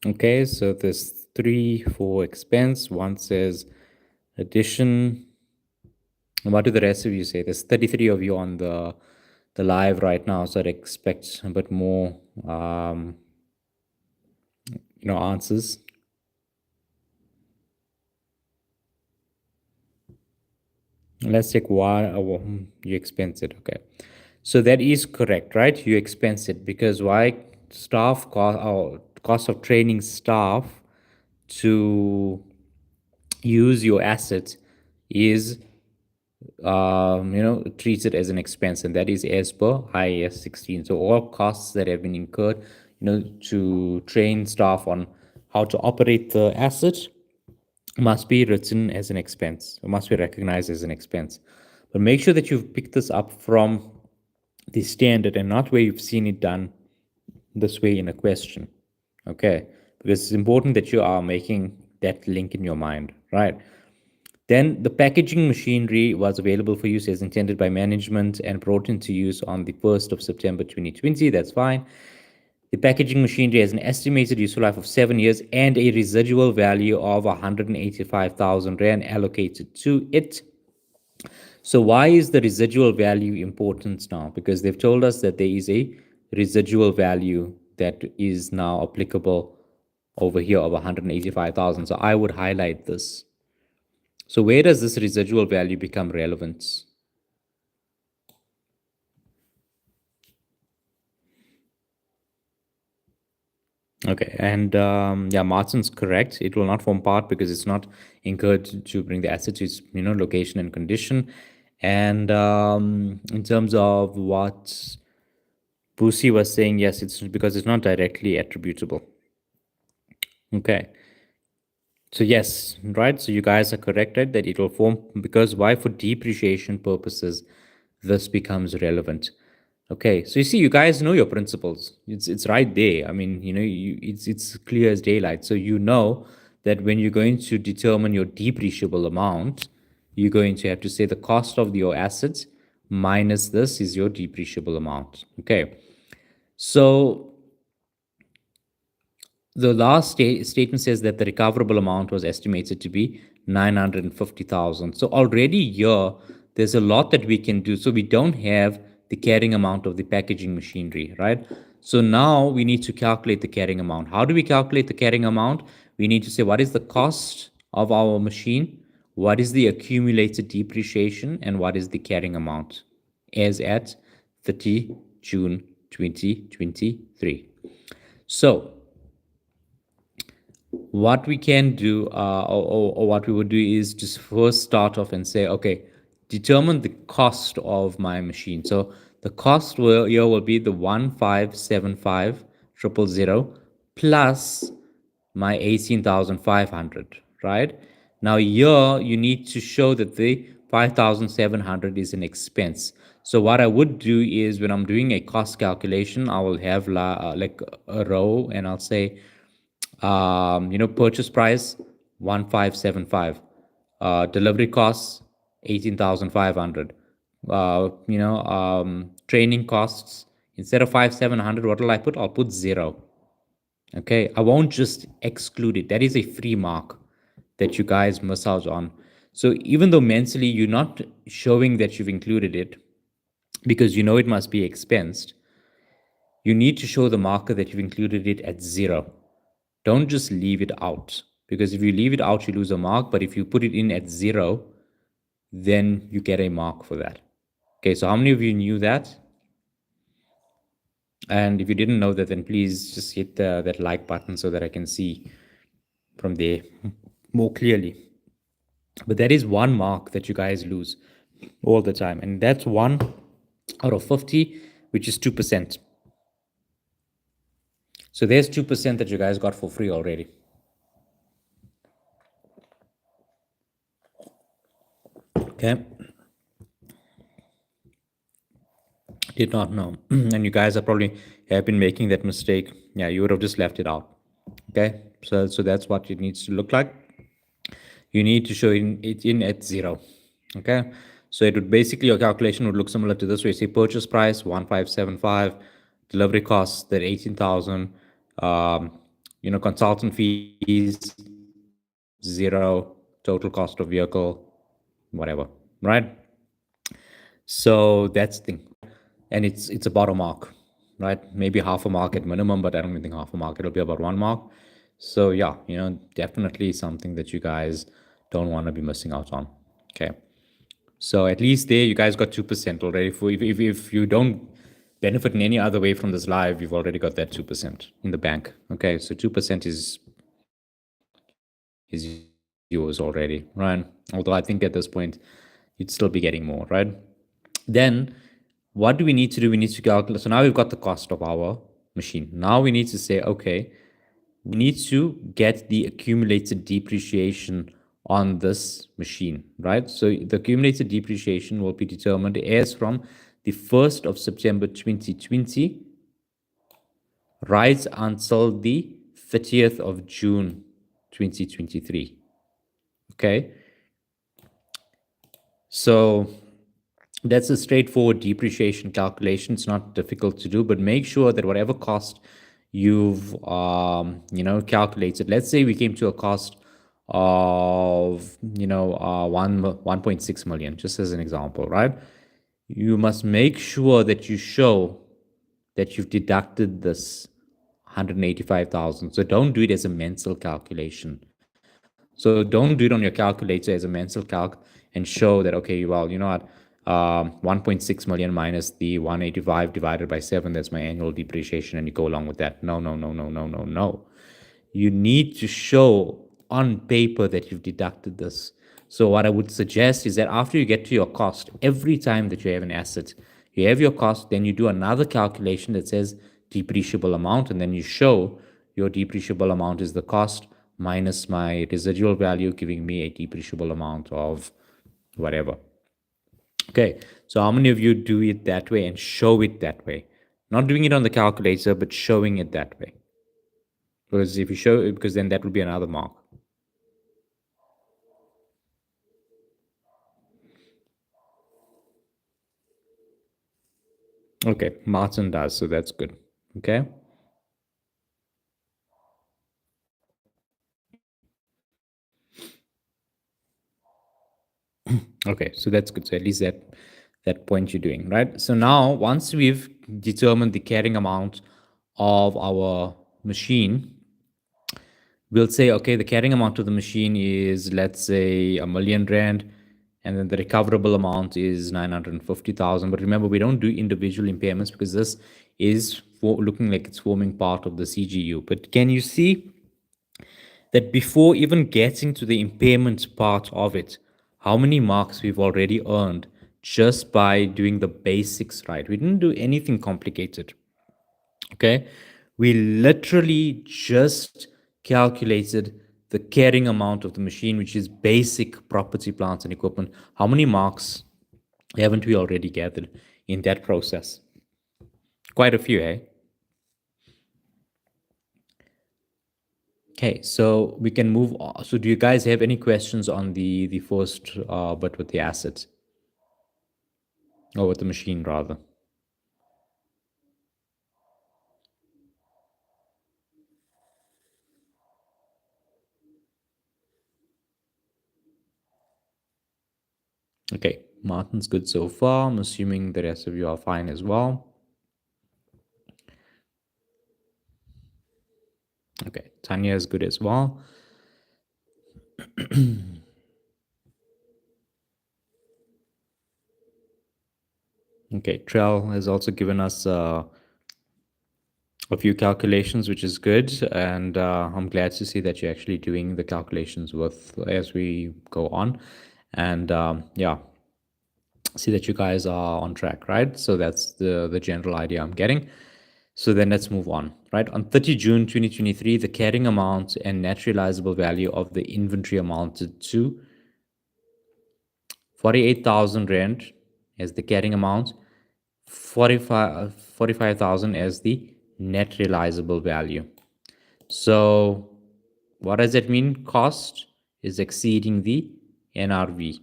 Okay, so there's 3 for expense. One says addition. And what do the rest of you say? There's 33 of you on the live right now, so I'd expect a bit more answers. Let's take one. You expense it. Okay, so that is correct, right? You expense it because why? Staff cost or cost of training staff to use your assets is treated as an expense, and that is as per IAS 16. So all costs that have been incurred to train staff on how to operate the asset must be written as an expense, or must be recognized as an expense. But make sure that you've picked this up from the standard and not where you've seen it done this way in a question. Okay, because it's important that you are making that link in your mind, right? Then the packaging machinery was available for use as intended by management and brought into use on the 1st of September 2020. That's fine. The packaging machinery has an estimated useful life of 7 years and a residual value of 185,000 Rand allocated to it. So why is the residual value important now? Because they've told us that there is a residual value that is now applicable over here of 185,000. So I would highlight this. So where does this residual value become relevant? Okay, and yeah, Martin's correct. It will not form part because it's not incurred to bring the asset to its location and condition. And in terms of what Boosie was saying, yes, it's because it's not directly attributable. Okay. So yes, right. So you guys are correct, right? That it will form because why? For depreciation purposes, this becomes relevant. Okay, so you see, you guys know your principles. It's right there. I mean, it's clear as daylight. So you know that when you're going to determine your depreciable amount, you're going to have to say the cost of your assets minus this is your depreciable amount. Okay, so the last statement says that the recoverable amount was estimated to be 950,000. So already here, there's a lot that we can do. So we don't have the carrying amount of the packaging machinery, right? So now we need to calculate the carrying amount. How do we calculate the carrying amount? We need to say what is the cost of our machine, what is the accumulated depreciation, and what is the carrying amount as at 30 June 2023. So what we can do or what we would do is just first start off and say, okay, determine the cost of my machine. So the cost here will be the 1575000 plus my 18,500, right? Now here you need to show that the 5,700 is an expense. So what I would do is when I'm doing a cost calculation, I will have like a row and I'll say purchase price 1,575, delivery costs 18,500, training costs instead of 5,700, what will I put? I'll put 0. Okay, I won't just exclude it. That is a free mark that you guys miss out on. So even though mentally you're not showing that you've included it because you know it must be expensed, you need to show the marker that you've included it at 0. Don't just leave it out, because if you leave it out, you lose a mark. But if you put it in at 0, then you get a mark for that. Okay, so how many of you knew that? And if you didn't know that, then please just hit that like button so that I can see from there more clearly. But that is one mark that you guys lose all the time. And that's 1 out of 50, which is 2%. So there's 2% that you guys got for free already. Okay. Did not know. And you guys are probably have been making that mistake. Yeah, you would have just left it out. Okay. So that's what it needs to look like. You need to show it in at 0. Okay. So it would basically, your calculation would look similar to this, where you say purchase price 1,575, delivery costs that 18,000, consultant fees 0, total cost of vehicle, whatever, right? So that's the thing. And it's about a mark, right? Maybe half a mark at minimum, but I don't even think half a mark. It'll be about 1 mark. So yeah, definitely something that you guys don't want to be missing out on. Okay. So at least there, you guys got 2% already. If you don't benefit in any other way from this live, you've already got that 2% in the bank. Okay. So 2% is yours already, right? Although I think at this point, you'd still be getting more, right? Then what do we need to do? We need to calculate. So now we've got the cost of our machine. Now we need to say, okay, we need to get the accumulated depreciation on this machine, right? So the accumulated depreciation will be determined as from the 1st of September 2020 right until the 30th of June 2023. Okay. So that's a straightforward depreciation calculation. It's not difficult to do, but make sure that whatever cost you've calculated, let's say we came to a cost of 1.6 million, just as an example, right? You must make sure that you show that you've deducted this 185,000. So don't do it as a mental calculation. So don't do it on your calculator as a mental calc and show that, okay, well, you know what, 1.6 million minus the 185 divided by 7, that's my annual depreciation, and you go along with that. No, no, no, no, no, no, no. You need to show on paper that you've deducted this. So what I would suggest is that after you get to your cost, every time that you have an asset, you have your cost, then you do another calculation that says depreciable amount, and then you show your depreciable amount is the cost minus my residual value, giving me a depreciable amount of whatever. Okay, so how many of you do it that way and show it that way? Not doing it on the calculator, but showing it that way. Because if you show it, because then that would be another mark. Okay, Martin does, so that's good. Okay. Okay, so that's good. So at least that point you're doing, right? So now once we've determined the carrying amount of our machine, we'll say, okay, the carrying amount of the machine is, let's say, R1,000,000, and then the recoverable amount is 950,000. But remember, we don't do individual impairments because this is looking like it's forming part of the CGU. But can you see that before even getting to the impairment part of it, how many marks we've already earned just by doing the basics right? We didn't do anything complicated. Okay, we literally just calculated the carrying amount of the machine, which is basic property, plants, and equipment. How many marks haven't we already gathered in that process? Quite a few, eh? Okay, so we can move on. So do you guys have any questions on the first but with the assets? Or with the machine, rather? Okay, Martin's good so far. I'm assuming the rest of you are fine as well. Okay, Tanya is good as well. Okay, Trell has also given us a few calculations, which is good, and I'm glad to see that you're actually doing the calculations with as we go on, and yeah, see that you guys are on track, right? So that's the general idea I'm getting. So then let's move on, right? On 30 June 2023, the carrying amount and net realizable value of the inventory amounted to 48,000 rand as the carrying amount, 45,000 as the net realizable value. So what does that mean? Cost is exceeding the NRV.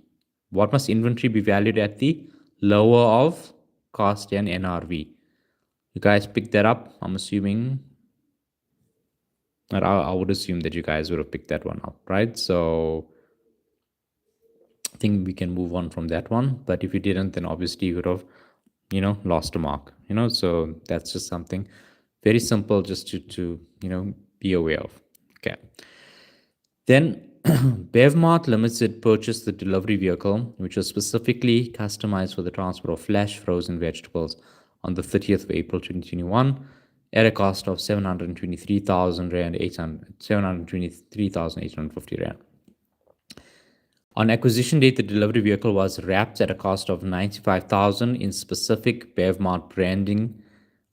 What must inventory be valued at? The lower of cost and NRV. You guys picked that up? I'm assuming. I would assume that you guys would have picked that one up, right? So I think we can move on from that one. But if you didn't, then obviously you would have, lost a mark, so that's just something very simple just to be aware of. Okay. Then BevMart Limited purchased the delivery vehicle, which was specifically customized for the transport of flash frozen vegetables on the 30th of April 2021 at a cost of 723,850 rand. On acquisition date, the delivery vehicle was wrapped at a cost of 95,000 in specific BevMart branding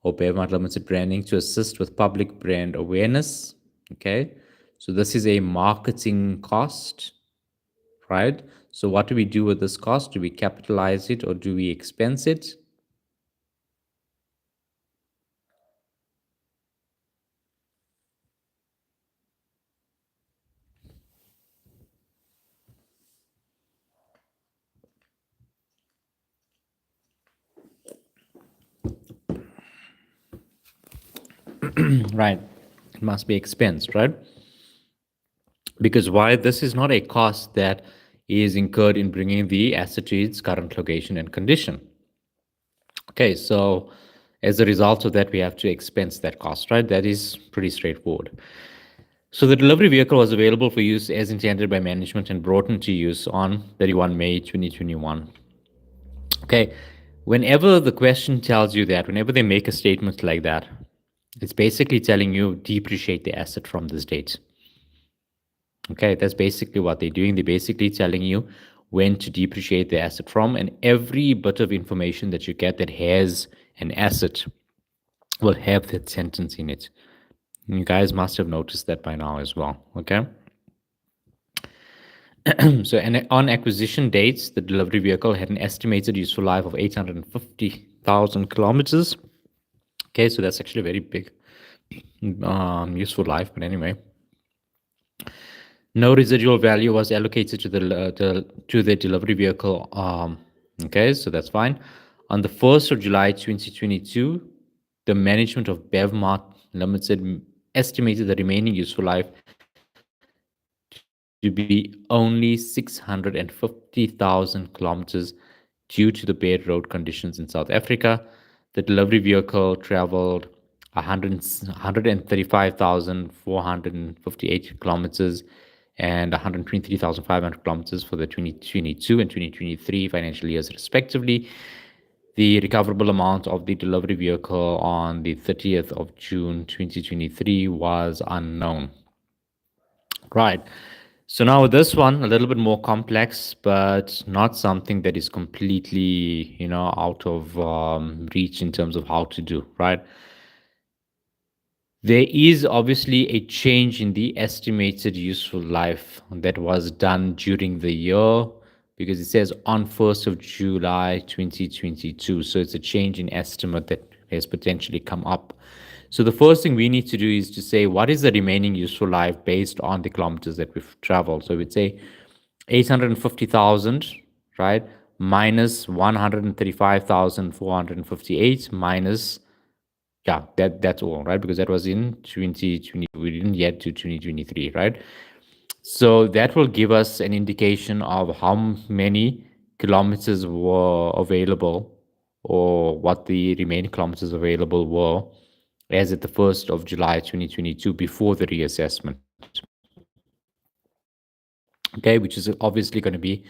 or BevMart Limited branding to assist with public brand awareness. Okay, so this is a marketing cost, right? So what do we do with this cost? Do we capitalize it or do we expense it? Right, it must be expensed, right? Because why? This is not a cost that is incurred in bringing the asset to its current location and condition. Okay, so As a result of that, we have to expense that cost, right? That is pretty straightforward. So the delivery vehicle was available for use as intended by management and brought into use on 31 May 2021. Okay, whenever the question tells you that, whenever they make a statement like that, it's basically telling you depreciate the asset from this date. Okay, that's basically what they're doing. They're basically telling you when to depreciate the asset from, and every bit of information that you get that has an asset will have that sentence in it. And you guys must have noticed that by now as well. Okay. So, and on acquisition dates, the delivery vehicle had an estimated useful life of 850,000 kilometers. Okay, so that's actually a very big useful life. But anyway, no residual value was allocated to the delivery vehicle. Okay, so that's fine. On the 1st of July 2022, the management of Bevmart Limited estimated the remaining useful life to be only 650,000 kilometers due to the bad road conditions in South Africa. The delivery vehicle traveled 135,458 kilometers and 123,500 kilometers for the 2022 and 2023 financial years, respectively. The recoverable amount of the delivery vehicle on the 30th of June 2023 was unknown. Right. So now this one, a little bit more complex, but not something that is completely, out of reach in terms of how to do, right? There is obviously a change in the estimated useful life that was done during the year because it says on 1st of July 2022. So it's a change in estimate that has potentially come up. So the first thing we need to do is to say, what is the remaining useful life based on the kilometers that we've traveled? So we'd say 850,000, right? Minus 135,458 minus, yeah, that's all, right? Because that was in 2020, we didn't yet do 2023, right? So that will give us an indication of how many kilometers were available or what the remaining kilometers available were as at the 1st of July 2022 before the reassessment. Okay, which is obviously going to be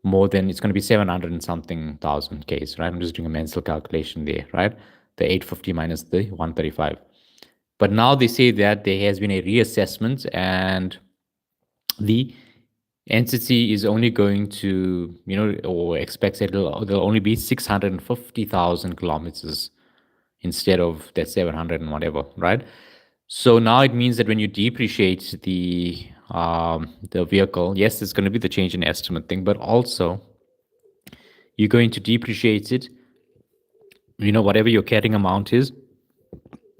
more than, it's going to be 700 and something thousand Ks, right? I'm just doing a mental calculation there, right? The 850 minus the 135. But now they say that there has been a reassessment and the entity is only going to, or expects that there'll only be 650,000 kilometers instead of that 700 and whatever, right? So now it means that when you depreciate the vehicle, yes, it's going to be the change in estimate thing, but also you're going to depreciate it, whatever your carrying amount is,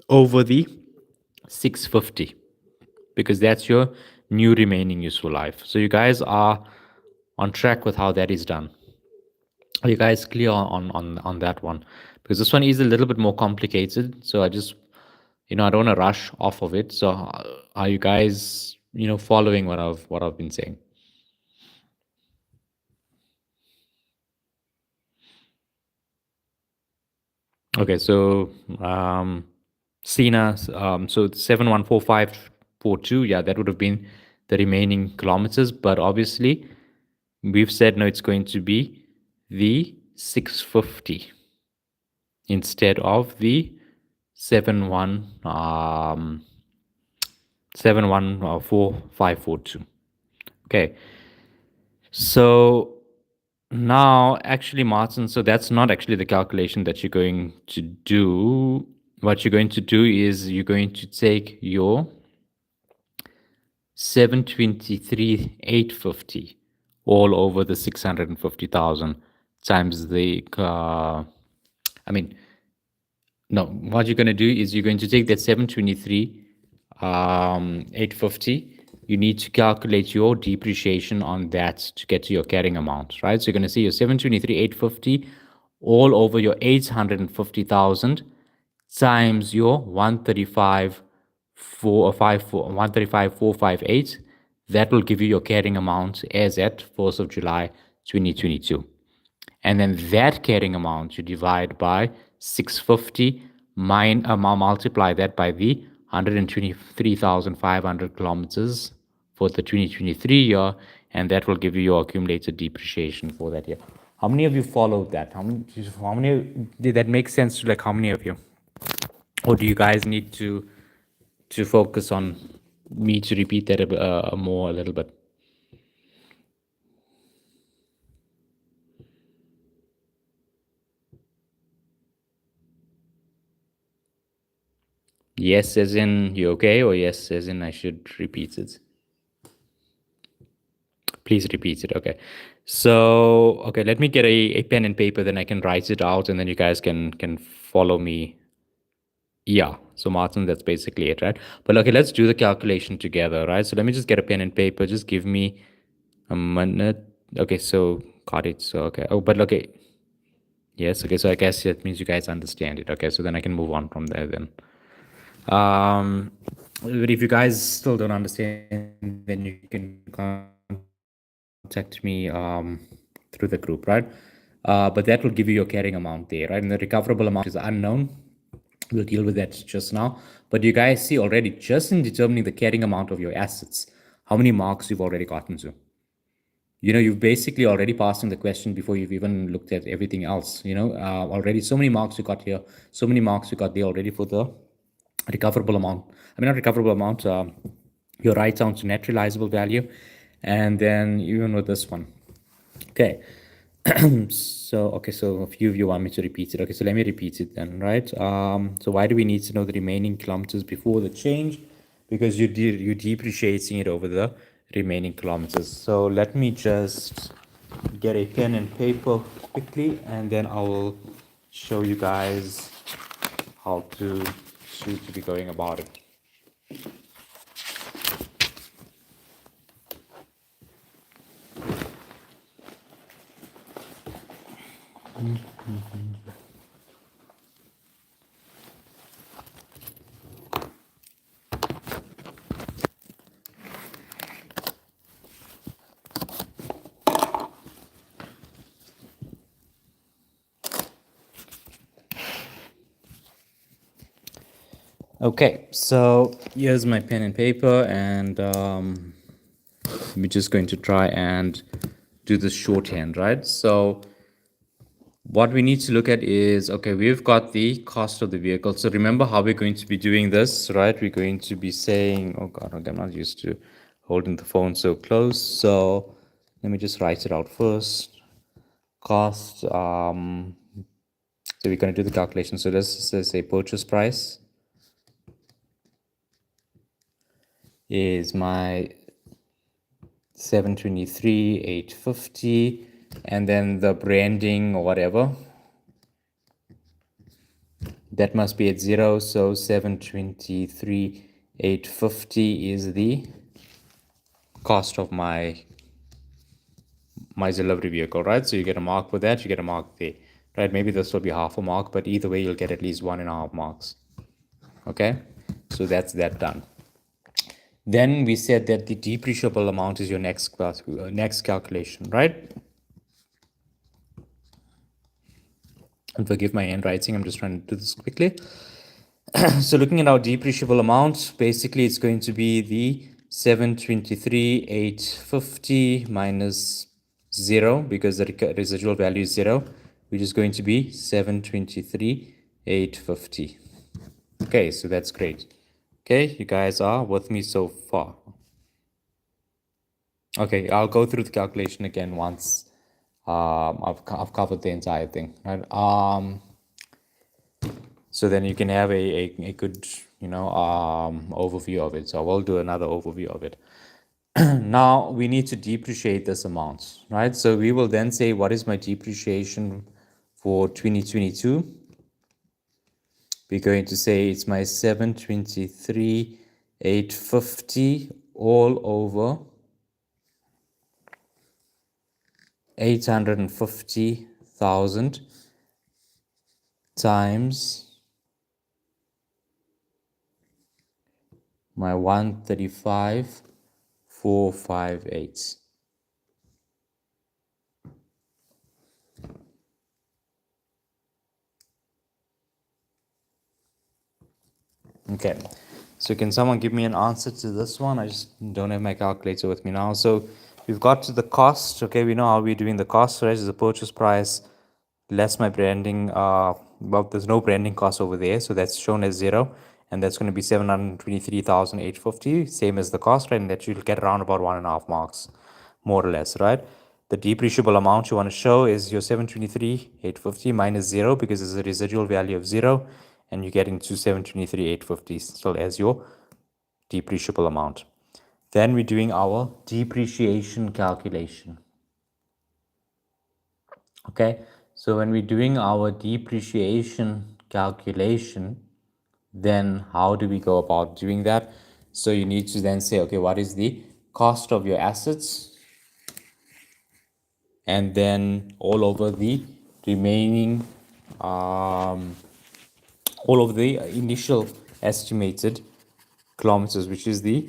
over the 650, because that's your new remaining useful life. So you guys are on track with how that is done. Are you guys clear on that one? Because this one is a little bit more complicated. So I just, I don't want to rush off of it. So are you guys, following what I've been saying? Okay, so Sina, so 714542, yeah, that would have been the remaining kilometers, but obviously we've said no, it's going to be the 650 instead of the 714542. Okay, so now actually, Martin, so that's not actually the calculation that you're going to do. What you're going to do is you're going to take your 723,850 all over the 650,000 times the, no, what you're going to do is you're going to take that 723,850. You need to calculate your depreciation on that to get to your carrying amount, right? So you're going to see your 723,850 all over your 850,000 times your 135,458. That will give you your carrying amount as at 1st of July 2022. And then that carrying amount you divide by 650, multiply that by the 123,500 kilometers for the 2023 year, and that will give you your accumulated depreciation for that year. How many of you followed that? How many did that make sense to, like, how many of you? Or do you guys need to focus on me to repeat that more a little bit? Yes, as in you okay, or yes, as in I should repeat it? Please repeat it. Okay. So, okay, let me get a pen and paper, then I can write it out, and then you guys can follow me. Yeah. So Martin, that's basically it, right? But okay, let's do the calculation together, right? So let me just get a pen and paper. Just give me a minute. Okay, so got it. So okay. Oh, but okay. Yes, okay. So I guess that means you guys understand it. Okay, so then I can move on from there then. But if you guys still don't understand, then you can contact me through the group, right? But that will give you your carrying amount there, right? And the recoverable amount is unknown. We'll deal with that just now. But you guys see already, just in determining the carrying amount of your assets, how many marks you've already gotten to. You know, you've basically already passing the question before you've even looked at everything else. You know, already so many marks you got here, so many marks you got there already for the recoverable amount. I mean, not recoverable amount, your write down to net realizable value. And then even with this one. Okay. So a few of you want me to repeat it. Okay, so let me repeat it then, right? So why do we need to know the remaining kilometers before the change? Because you're depreciating it over the remaining kilometers. So let me just get a pen and paper quickly, and then I will show you guys how to be going about it. Okay, so here's my pen and paper, and we're just going to try and do this shorthand, right? So what we need to look at is, okay, we've got the cost of the vehicle. So remember how we're going to be doing this, right? We're going to be saying, oh God, okay, I'm not used to holding the phone so close. So let me just write it out first. Cost, so we're going to do the calculation. So this is a purchase price is my 723,850, and then the branding or whatever, that must be at 0. So 723,850 is the cost of my delivery vehicle, right? So you get a mark for that, you get a mark there, right? Maybe this will be half a mark, but either way you'll get at least 1.5 marks. Okay, so that's that done. Then we said that the depreciable amount is your next calculation, right? And forgive my handwriting, I'm just trying to do this quickly. So looking at our depreciable amount, basically it's going to be the 723,850 minus 0, because the residual value is 0, which is going to be 723,850. Okay, so that's great. Okay, you guys are with me so far. Okay, I'll go through the calculation again once I've covered the entire thing, right? So then you can have a good, overview of it. So we'll do another overview of it. Now we need to depreciate this amount, right? So we will then say, what is my depreciation for 2022? We're going to say it's my 723,850 all over 850,000 times my 135,458. Okay, so can someone give me an answer to this one? I just don't have my calculator with me now. So we've got to the cost. Okay, we know how we're doing the cost, right? Is the purchase price less my branding. Well, there's no branding cost over there, so that's shown as 0, and that's going to be 723,850, same as the cost, right? And that you'll get around about 1.5 marks, more or less, right? The depreciable amount you want to show is your 723,850 minus 0, because there's a residual value of 0, and you're getting to 723,850 still as your depreciable amount. Then we're doing our depreciation calculation. Okay, so when we're doing our depreciation calculation, then how do we go about doing that? So you need to then say, okay, what is the cost of your assets? And then all over the remaining, all of the initial estimated kilometers, which is the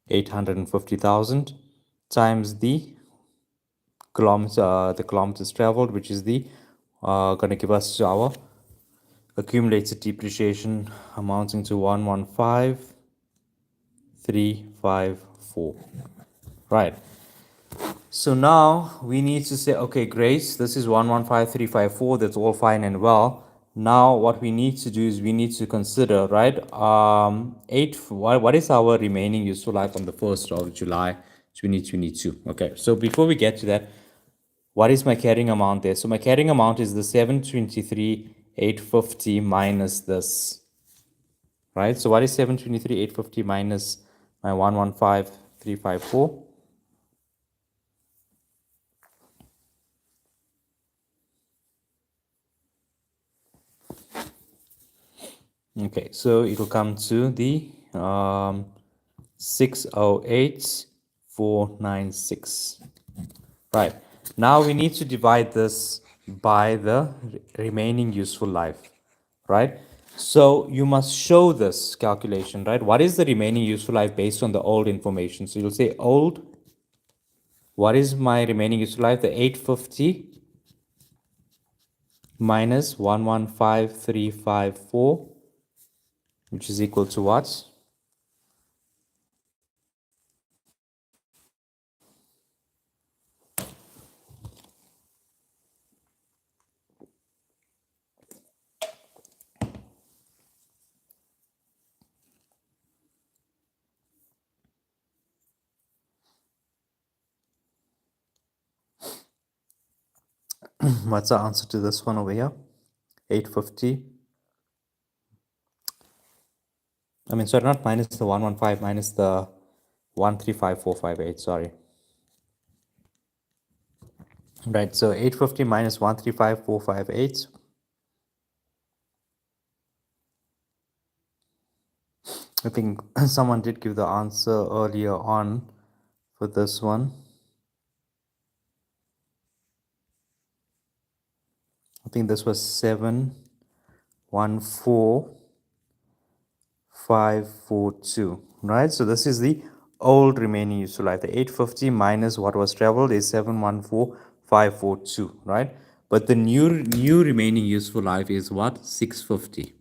850,000 times the kilometers traveled, which is the going to give us our accumulated depreciation amounting to 115,354. Right. So now we need to say, okay, Grace, this is 115,354. That's all fine and well. Now what we need to do is we need to consider, right? What is our remaining useful life on the 1st of July 2022? Okay, so before we get to that, what is my carrying amount there? So my carrying amount is the 723,850 minus this, right? So what is 723,850 minus my 115,354? Okay, so it'll come to the 608,496. Right. Now we need to divide this by the remaining useful life, right? So you must show this calculation, right? What is the remaining useful life based on the old information? So you'll say old, what is my remaining useful life? The 850 minus 115,354, which is equal to what? What's the answer to this one over here? 850. I mean, sorry, not minus the 115, minus the 135,458, sorry. Right, so 850 minus 135,458. I think someone did give the answer earlier on for this one. I think this was 714,542, right? So this is the old remaining useful life. The 850 minus what was traveled is 714,542, right? But the new remaining useful life is what? 650.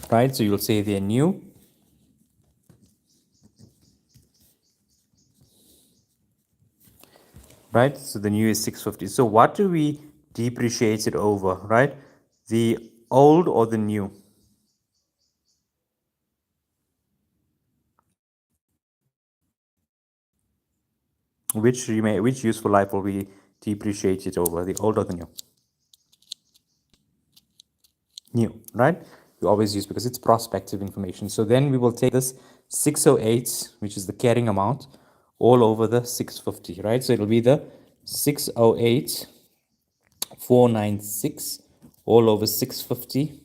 Right, so you'll say they're new. Right, so the new is 650. So what do we depreciate it over, right? The old or the new? Which useful life will we depreciate it over, the old or the new? New, right? We always use because it's prospective information. So then we will take this 608, which is the carrying amount, all over the 650, right? So it'll be the 608,496 all over 650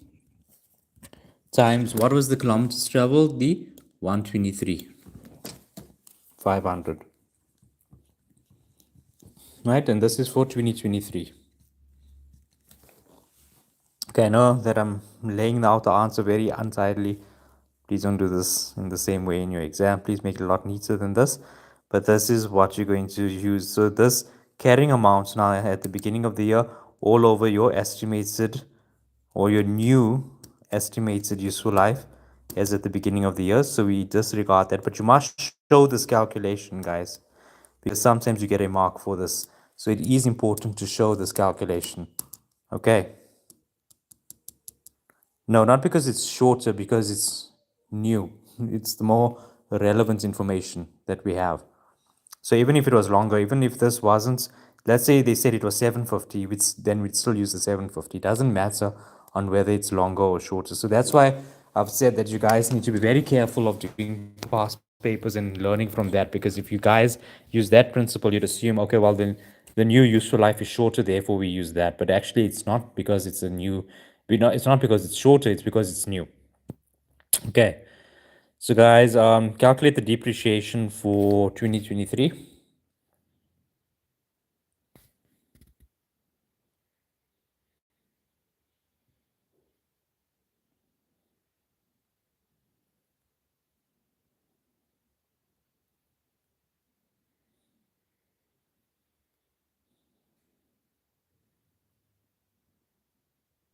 times, what was the kilometers traveled? The 123,500. Right, and this is for 2023. Okay, I know that I'm laying out the answer very untidily. Please don't do this in the same way in your exam. Please make it a lot neater than this. But this is what you're going to use. So this carrying amount now at the beginning of the year all over your estimated or your new estimated useful life as at the beginning of the year, so we disregard that. But you must show this calculation, guys, because sometimes you get a mark for this. So it is important to show this calculation. Okay. No, not because it's shorter, because it's new. It's the more relevant information that we have. So even if it was longer, even if this wasn't, let's say they said it was 750, then we'd still use the 750. It doesn't matter on whether it's longer or shorter. So that's why I've said that you guys need to be very careful of doing past papers and learning from that, because if you guys use that principle, you'd assume, okay, well, then the new useful life is shorter, therefore we use that. But actually, it's not because it's a new, it's not because it's shorter, it's because it's new. Okay. So guys, calculate the depreciation for 2023.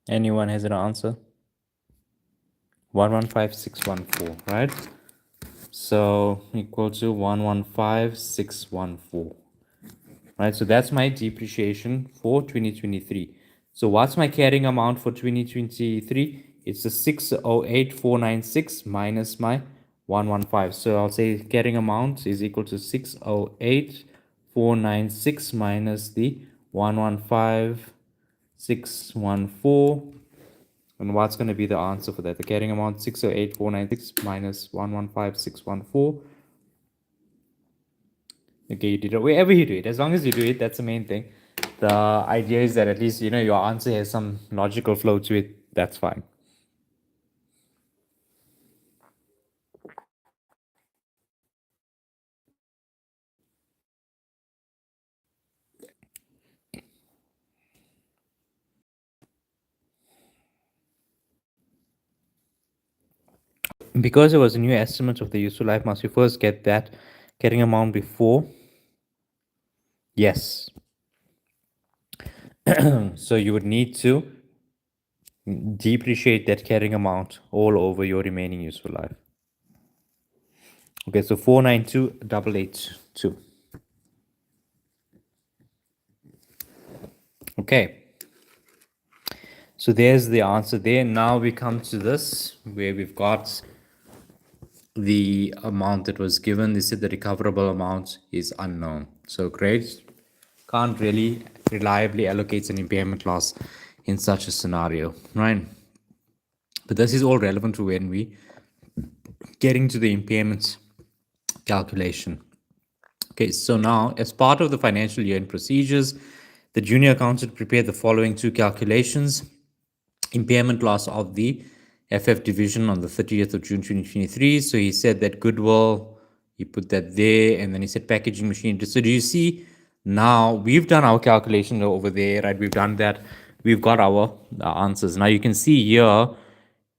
Anyone has an answer? 115614, right? So equal to 115614, right? So that's my depreciation for 2023. So what's my carrying amount for 2023? It's the 608496 minus my 115. So I'll say carrying amount is equal to 608496 minus the 115614. And what's going to be the answer for that? The carrying amount 608496 minus 115614. Okay, you did it. Wherever you do it, as long as you do it, that's the main thing. The idea is that at least your answer has some logical flow to it. That's fine. Because it was a new estimate of the useful life, must you first get that carrying amount before? Yes. So you would need to depreciate that carrying amount all over your remaining useful life. Okay, so 492882. Okay. So there's the answer there. Now we come to this, where we've got the amount that was given. They said the recoverable amount is unknown. So great. Can't really reliably allocate an impairment loss in such a scenario, right? But this is all relevant to when we getting to the impairment calculation. Okay, so now as part of the financial year end procedures, the junior accountant prepared the following two calculations. Impairment loss of the FF division on the 30th of June 2023. So he said that goodwill, he put that there, and then he said packaging machine. So do you see now we've done our calculation over there, right? We've done that. We've got our answers. Now you can see here,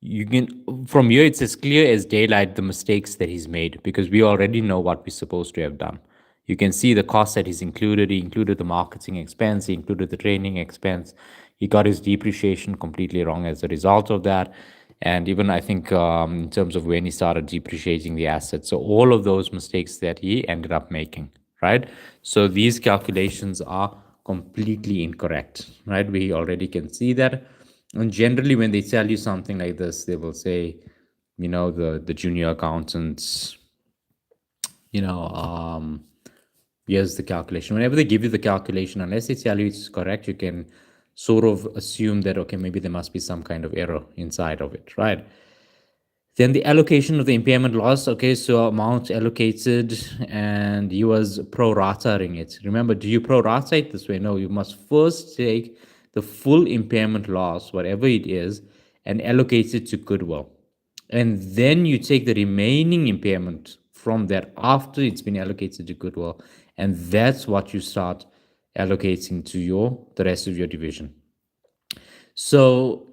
you can from here it's as clear as daylight the mistakes that he's made, because we already know what we're supposed to have done. You can see the cost that he's included. He included the marketing expense, he included the training expense, he got his depreciation completely wrong as a result of that. And even I think in terms of when he started depreciating the assets, so all of those mistakes that he ended up making, right? So these calculations are completely incorrect, right? We already can see that. And generally, when they tell you something like this, they will say, the junior accountants, here's the calculation. Whenever they give you the calculation, unless they tell you it's correct, you can sort of assume that, okay, maybe there must be some kind of error inside of it, right? Then the allocation of the impairment loss. Okay, so amount allocated, and he was pro-rataing it. Remember, do you pro-rata it this way? No, you must first take the full impairment loss, whatever it is, and allocate it to goodwill. And then you take the remaining impairment from that after it's been allocated to goodwill, and that's what you start allocating to the rest of your division. So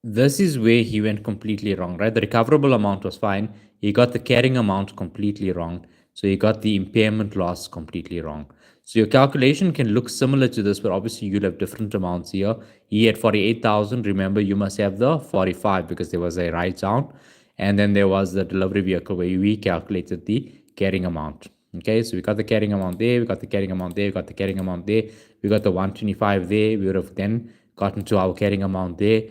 this is where he went completely wrong, right? The recoverable amount was fine. He got the carrying amount completely wrong. So you got the impairment loss completely wrong. So your calculation can look similar to this, but obviously you'll have different amounts here. He had 48,000. Remember, you must have the 45 because there was a write down. And then there was the delivery vehicle where we calculated the carrying amount. Okay, so we got the carrying amount there, we got the carrying amount there, we got the carrying amount there, we got the 125 there. We would have then gotten to our carrying amount there.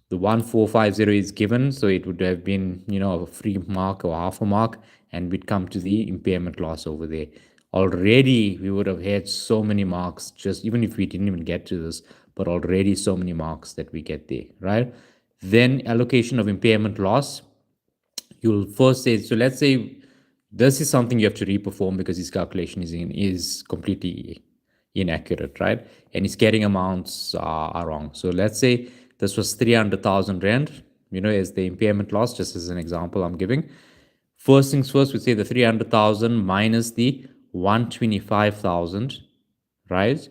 The 1450 is given, so it would have been, a free mark or half a mark, and we'd come to the impairment loss over there. Already we would have had so many marks, just even if we didn't even get to this, but already so many marks that we get there, right? Then allocation of impairment loss, you'll first say, so let's say this is something you have to reperform because his calculation is completely inaccurate, right? And his carrying amounts are wrong. So let's say this was 300,000 rand, as the impairment loss, just as an example I'm giving. First things first, we say the 300,000 minus the 125,000, right?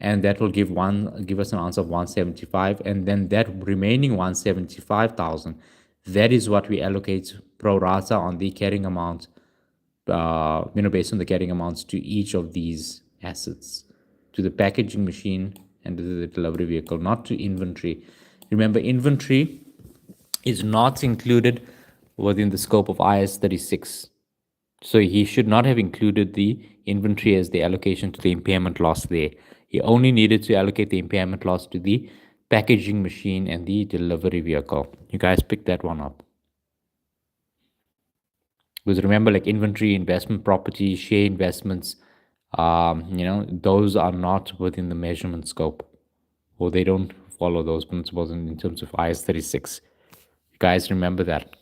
And that will give us an answer of 175, and then that remaining 175,000, that is what we allocate pro rata on the carrying amount, based on the carrying amounts to each of these assets, to the packaging machine and to the delivery vehicle, not to inventory. Remember, inventory is not included within the scope of IS 36. So he should not have included the inventory as the allocation to the impairment loss there. He only needed to allocate the impairment loss to the packaging machine and the delivery vehicle. You guys pick that one up. Because remember, like inventory, investment property, share investments, those are not within the measurement scope, or they don't follow those principles in terms of IS 36. You guys remember that.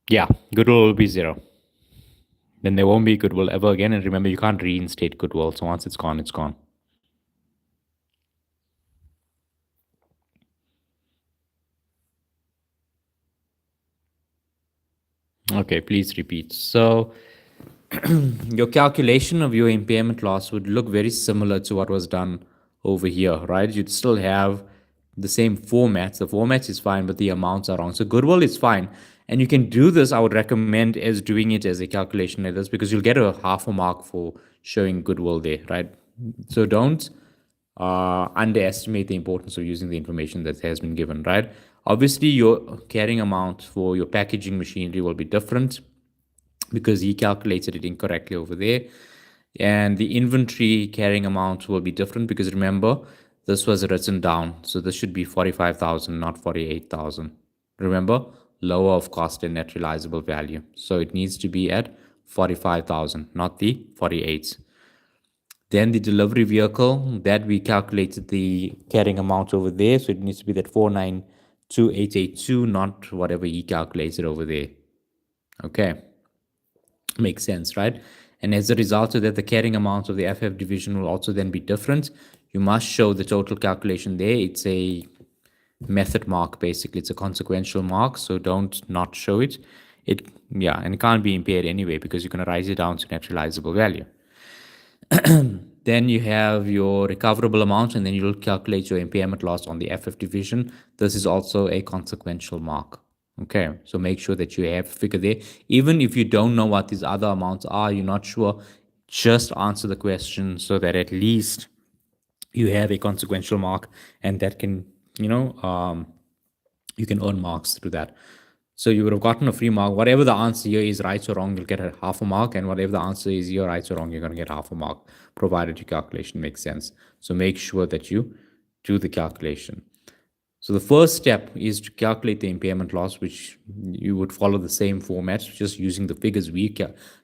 Yeah, goodwill will be 0. Then there won't be goodwill ever again. And remember, you can't reinstate goodwill. So once it's gone, it's gone. Okay, please repeat. So your calculation of your impairment loss would look very similar to what was done over here, right? You'd still have the same formats. The format is fine, but the amounts are wrong. So goodwill is fine. And you can do this, I would recommend, as doing it as a calculation like this, because you'll get a half a mark for showing goodwill there, right? So don't underestimate the importance of using the information that has been given, right? Obviously, your carrying amount for your packaging machinery will be different because he calculated it incorrectly over there. And the inventory carrying amount will be different because remember, this was written down. So this should be 45,000, not 48,000. Remember, lower of cost and net realizable value. So it needs to be at 45,000, not the 48. Then the delivery vehicle, that we calculated the carrying amount over there. So it needs to be that 492,882, not whatever he calculated over there. Okay. Makes sense, right? And as a result of that, the carrying amount of the FF division will also then be different. You must show the total calculation there. It's a method mark, basically. It's a consequential mark, so don't not show it. And it can't be impaired anyway because you're going to write it down to net realizable value. Then you have your recoverable amount, and then you'll calculate your impairment loss on the FF division. This is also a consequential mark. Okay, so make sure that you have a figure there. Even if you don't know what these other amounts are, you're not sure, just answer the question so that at least you have a consequential mark, and that can, you can earn marks through that. So you would have gotten a free mark. Whatever the answer here is, right or wrong, you'll get a half a mark. And whatever the answer is here, right or wrong, you're going to get half a mark, provided your calculation makes sense. So make sure that you do the calculation. So the first step is to calculate the impairment loss, which you would follow the same format, just using the figures we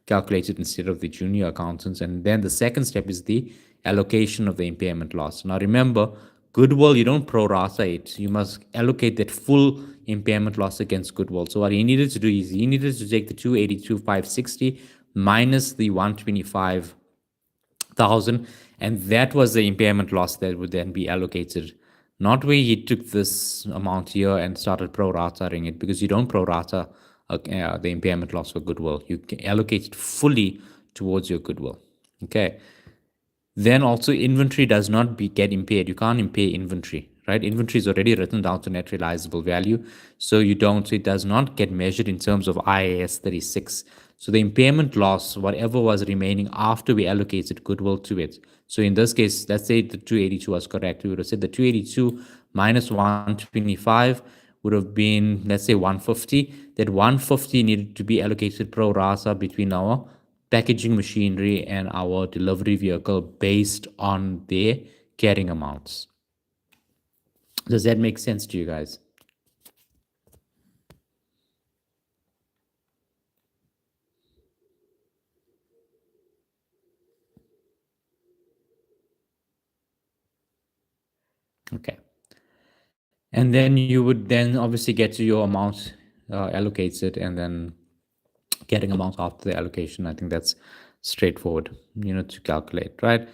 calculated instead of the junior accountants. And then the second step is the allocation of the impairment loss. Now remember, goodwill, you don't pro rata it. You must allocate that full impairment loss against goodwill. So what he needed to do is he needed to take the 282,560 minus the 125,000, and that was the impairment loss that would then be allocated. Not where he took this amount here and started pro-rataing it, because you don't pro-rata the impairment loss for goodwill. You can allocate it fully towards your goodwill. Okay. Then also inventory does not get impaired. You can't impair inventory, right? Inventory is already written down to net realizable value. So it does not get measured in terms of IAS 36. So the impairment loss, whatever was remaining after we allocated goodwill to it. So in this case, let's say the 282 was correct. We would have said the 282 minus 125 would have been, let's say, 150. That 150 needed to be allocated pro rata between our packaging machinery and our delivery vehicle based on their carrying amounts. Does that make sense to you guys? Okay. And then you would then obviously get to your amount allocated and then getting amount after the allocation. I think that's straightforward, to calculate, right?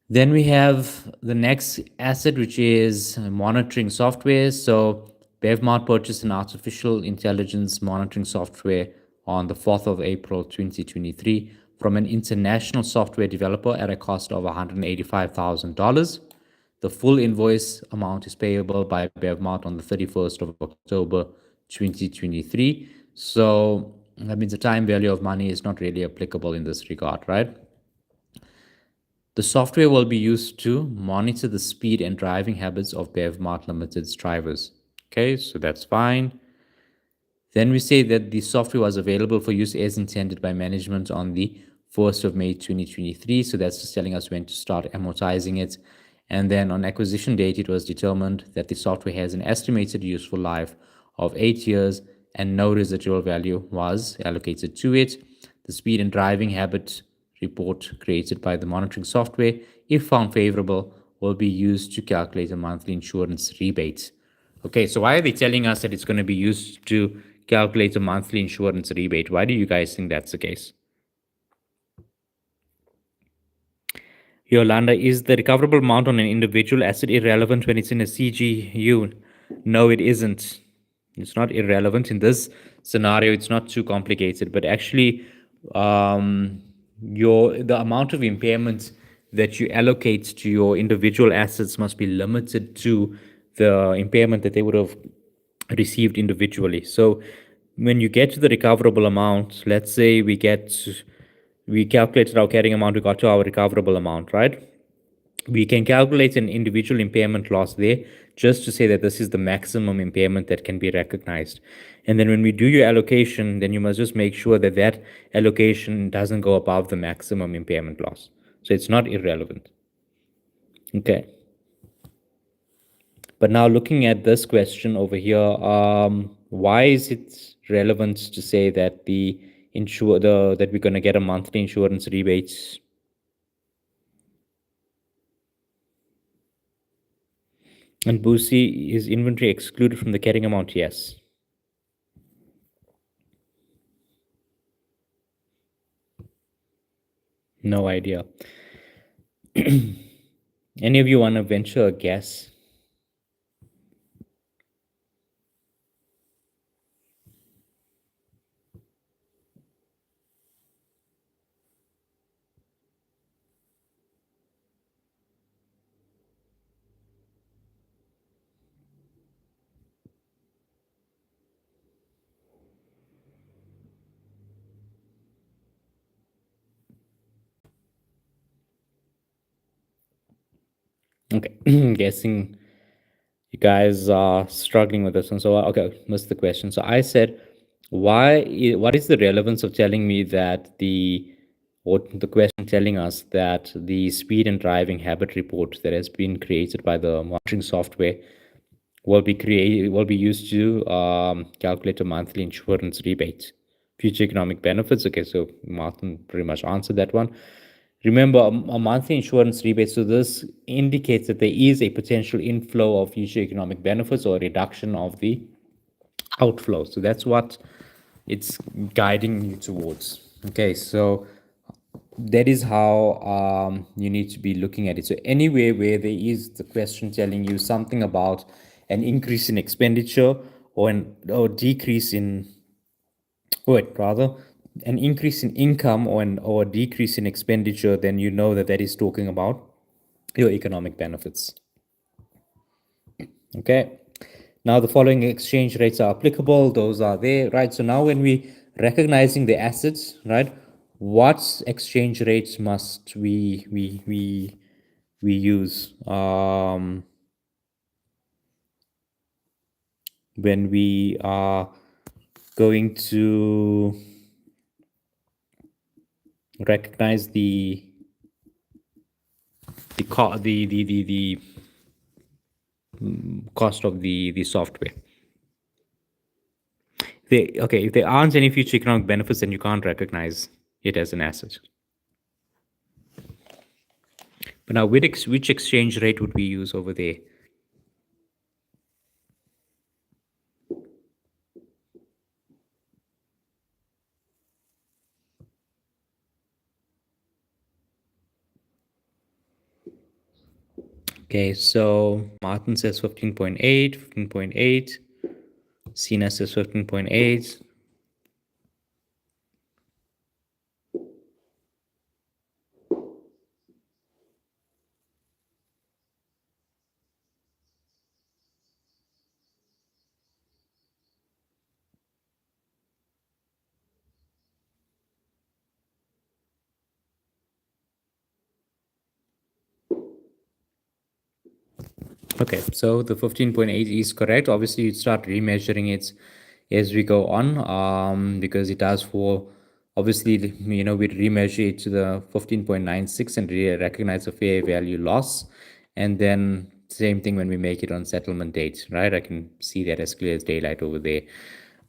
Then we have the next asset, which is monitoring software. So BevMart purchased an artificial intelligence monitoring software on the 4th of April 2023 from an international software developer at a cost of $185,000. The full invoice amount is payable by BevMart on the 31st of October 2023. So that means the time value of money is not really applicable in this regard, right? The software will be used to monitor the speed and driving habits of BevMart Limited's drivers. Okay, so that's fine. Then we say that the software was available for use as intended by management on the 1st of May 2023. So that's just telling us when to start amortizing it. And then on acquisition date, it was determined that the software has an estimated useful life of 8 years and no residual value was allocated to it. The speed and driving habit report created by the monitoring software, if found favorable, will be used to calculate a monthly insurance rebate. Okay, so why are they telling us that it's going to be used to calculate a monthly insurance rebate? Why do you guys think that's the case? Yolanda, is the recoverable amount on an individual asset irrelevant when it's in a CGU? No, it isn't. It's not irrelevant in this scenario. It's not too complicated, but actually, the amount of impairment that you allocate to your individual assets must be limited to the impairment that they would have received individually. So when you get to the recoverable amount, let's say we calculated our carrying amount, we got to our recoverable amount, right? We can calculate an individual impairment loss there just to say that this is the maximum impairment that can be recognized. And then when we do your allocation, then you must just make sure that that allocation doesn't go above the maximum impairment loss. So it's not irrelevant. Okay. But now looking at this question over here, why is it relevant to say that that we're going to get a monthly insurance rebate? And Boosie, is inventory excluded from the carrying amount? Yes. No idea. Any of you want to venture a guess? Okay, guessing you guys are struggling with this one. So, okay, missed the question. So I said, what is the relevance of telling me that the question telling us that the speed and driving habit report that has been created by the monitoring software will be used to calculate a monthly insurance rebate, future economic benefits. Okay, so Martin pretty much answered that one. Remember, a monthly insurance rebate, so this indicates that there is a potential inflow of future economic benefits or a reduction of the outflow. So that's what it's guiding you towards. Okay, so that is how you need to be looking at it. So anywhere where there is the question telling you something about an increase in expenditure or decrease in, rather an increase in income or a decrease in expenditure, then you know that is talking about your economic benefits. Okay. Now the following exchange rates are applicable. Those are there, right? So now when we recognizing the assets, right, what exchange rates must we use when we are going to recognize the cost of the software. If there aren't any future economic benefits, then you can't recognize it as an asset. But now, which exchange rate would we use over there? Okay, so Martin says 15.8, 15.8. Sina says 15.8. Okay, so the 15.8 is correct. Obviously, you'd start remeasuring it as we go on, because it does fall. Obviously, we'd remeasure it to the 15.96 and recognize a fair value loss. And then same thing when we make it on settlement date, right? I can see that as clear as daylight over there.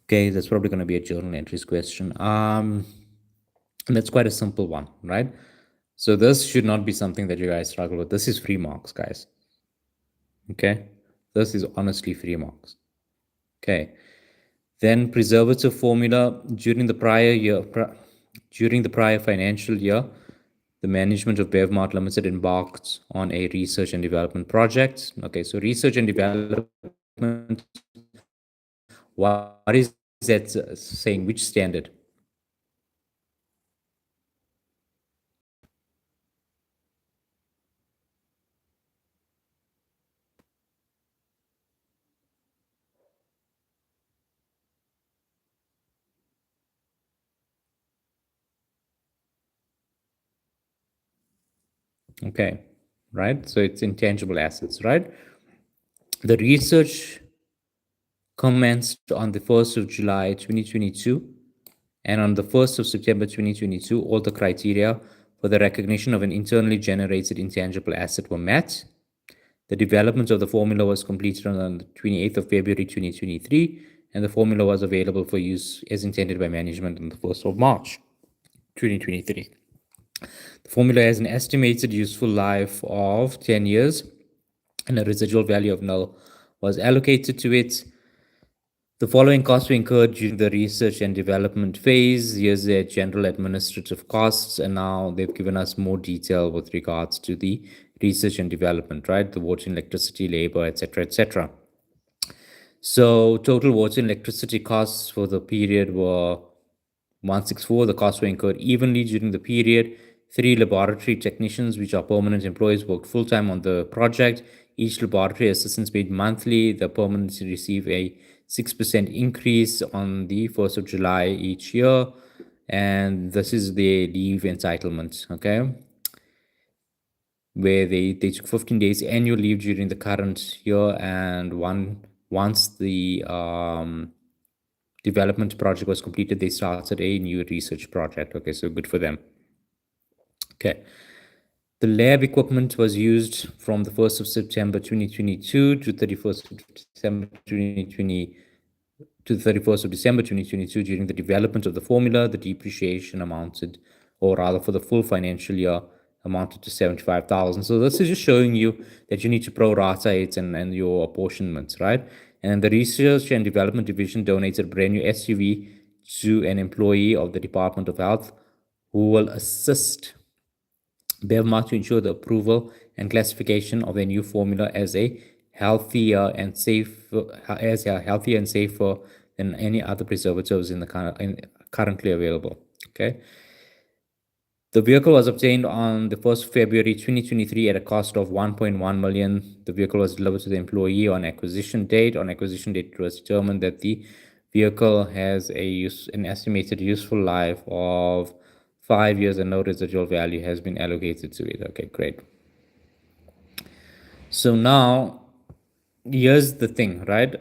Okay, that's probably going to be a journal entries question. And that's quite a simple one, right? So this should not be something that you guys struggle with. This is free marks, guys. Okay, this is honestly free marks. Okay, then preservative formula during the prior financial year, the management of Bevmart Limited embarked on a research and development project. Okay, so research and development, what is that saying? Which standard? Okay, right? So it's intangible assets, right? The research commenced on the 1st of July 2022, and on the 1st of September 2022, all the criteria for the recognition of an internally generated intangible asset were met. The development of the formula was completed on the 28th of February 2023, and the formula was available for use as intended by management on the 1st of March 2023. The formula has an estimated useful life of 10 years, and a residual value of null was allocated to it. The following costs were incurred during the research and development phase. Here's their general administrative costs, and now they've given us more detail with regards to the research and development, right? The water, electricity, labor, etc., etc. So total water and electricity costs for the period were 164. The costs were incurred evenly during the period. 3 laboratory technicians, which are permanent employees, worked full time on the project. Each laboratory assistant paid monthly. The permanents receive a 6% increase on the 1st of July each year. And this is their leave entitlement, okay? Where they took 15 days annual leave during the current year, and once the development project was completed, they started a new research project. Okay, so good for them. Okay. The lab equipment was used from the 1st of September 2022 to 31st of December 2020 to the 31st of December 2022 during the development of the formula. The depreciation amounted, or rather for the full financial year, amounted to 75,000. So this is just showing you that you need to pro-rata it and your apportionments, right? And the research and development division donated a brand new SUV to an employee of the Department of Health who will assist Bevmart to ensure the approval and classification of a new formula as a healthier and safer than any other preservatives in the currently available. Okay. The vehicle was obtained on the 1st of February 2023 at a cost of 1.1 million. The vehicle was delivered to the employee on acquisition date. On acquisition date, it was determined that the vehicle has an estimated useful life of 5 years and no residual value has been allocated to it. Okay, great. So now, here's the thing, right?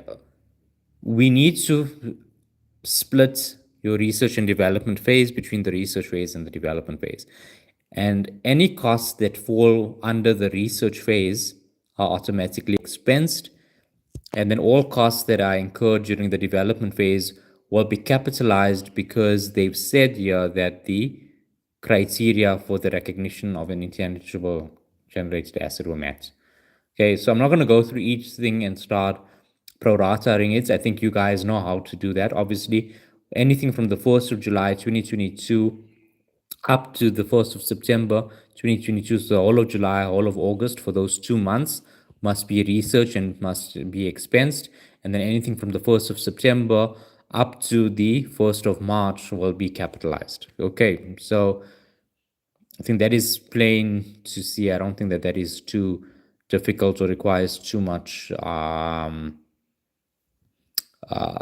We need to split your research and development phase between the research phase and the development phase. And any costs that fall under the research phase are automatically expensed. And then all costs that are incurred during the development phase will be capitalized because they've said here that the criteria for the recognition of an intangible generated asset were met. Okay, so I'm not going to go through each thing and start prorating it. I think you guys know how to do that. Obviously, anything from the 1st of July 2022 up to the 1st of September 2022, so all of July, all of August, for those 2 months must be researched and must be expensed. And then anything from the 1st of September up to the 1st of March will be capitalized. Okay, so I think that is plain to see. I don't think that that is too difficult or requires too much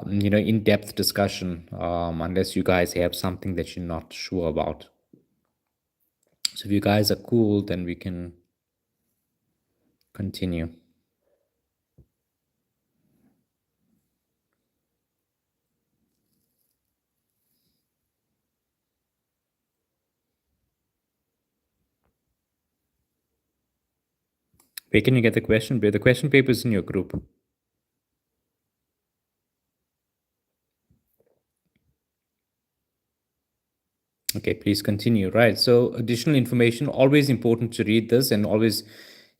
in-depth discussion, unless you guys have something that you're not sure about. So if you guys are cool, then we can continue. Where can you get the question? The question paper is in your group. Okay, please continue. Right. So additional information, always important to read this and always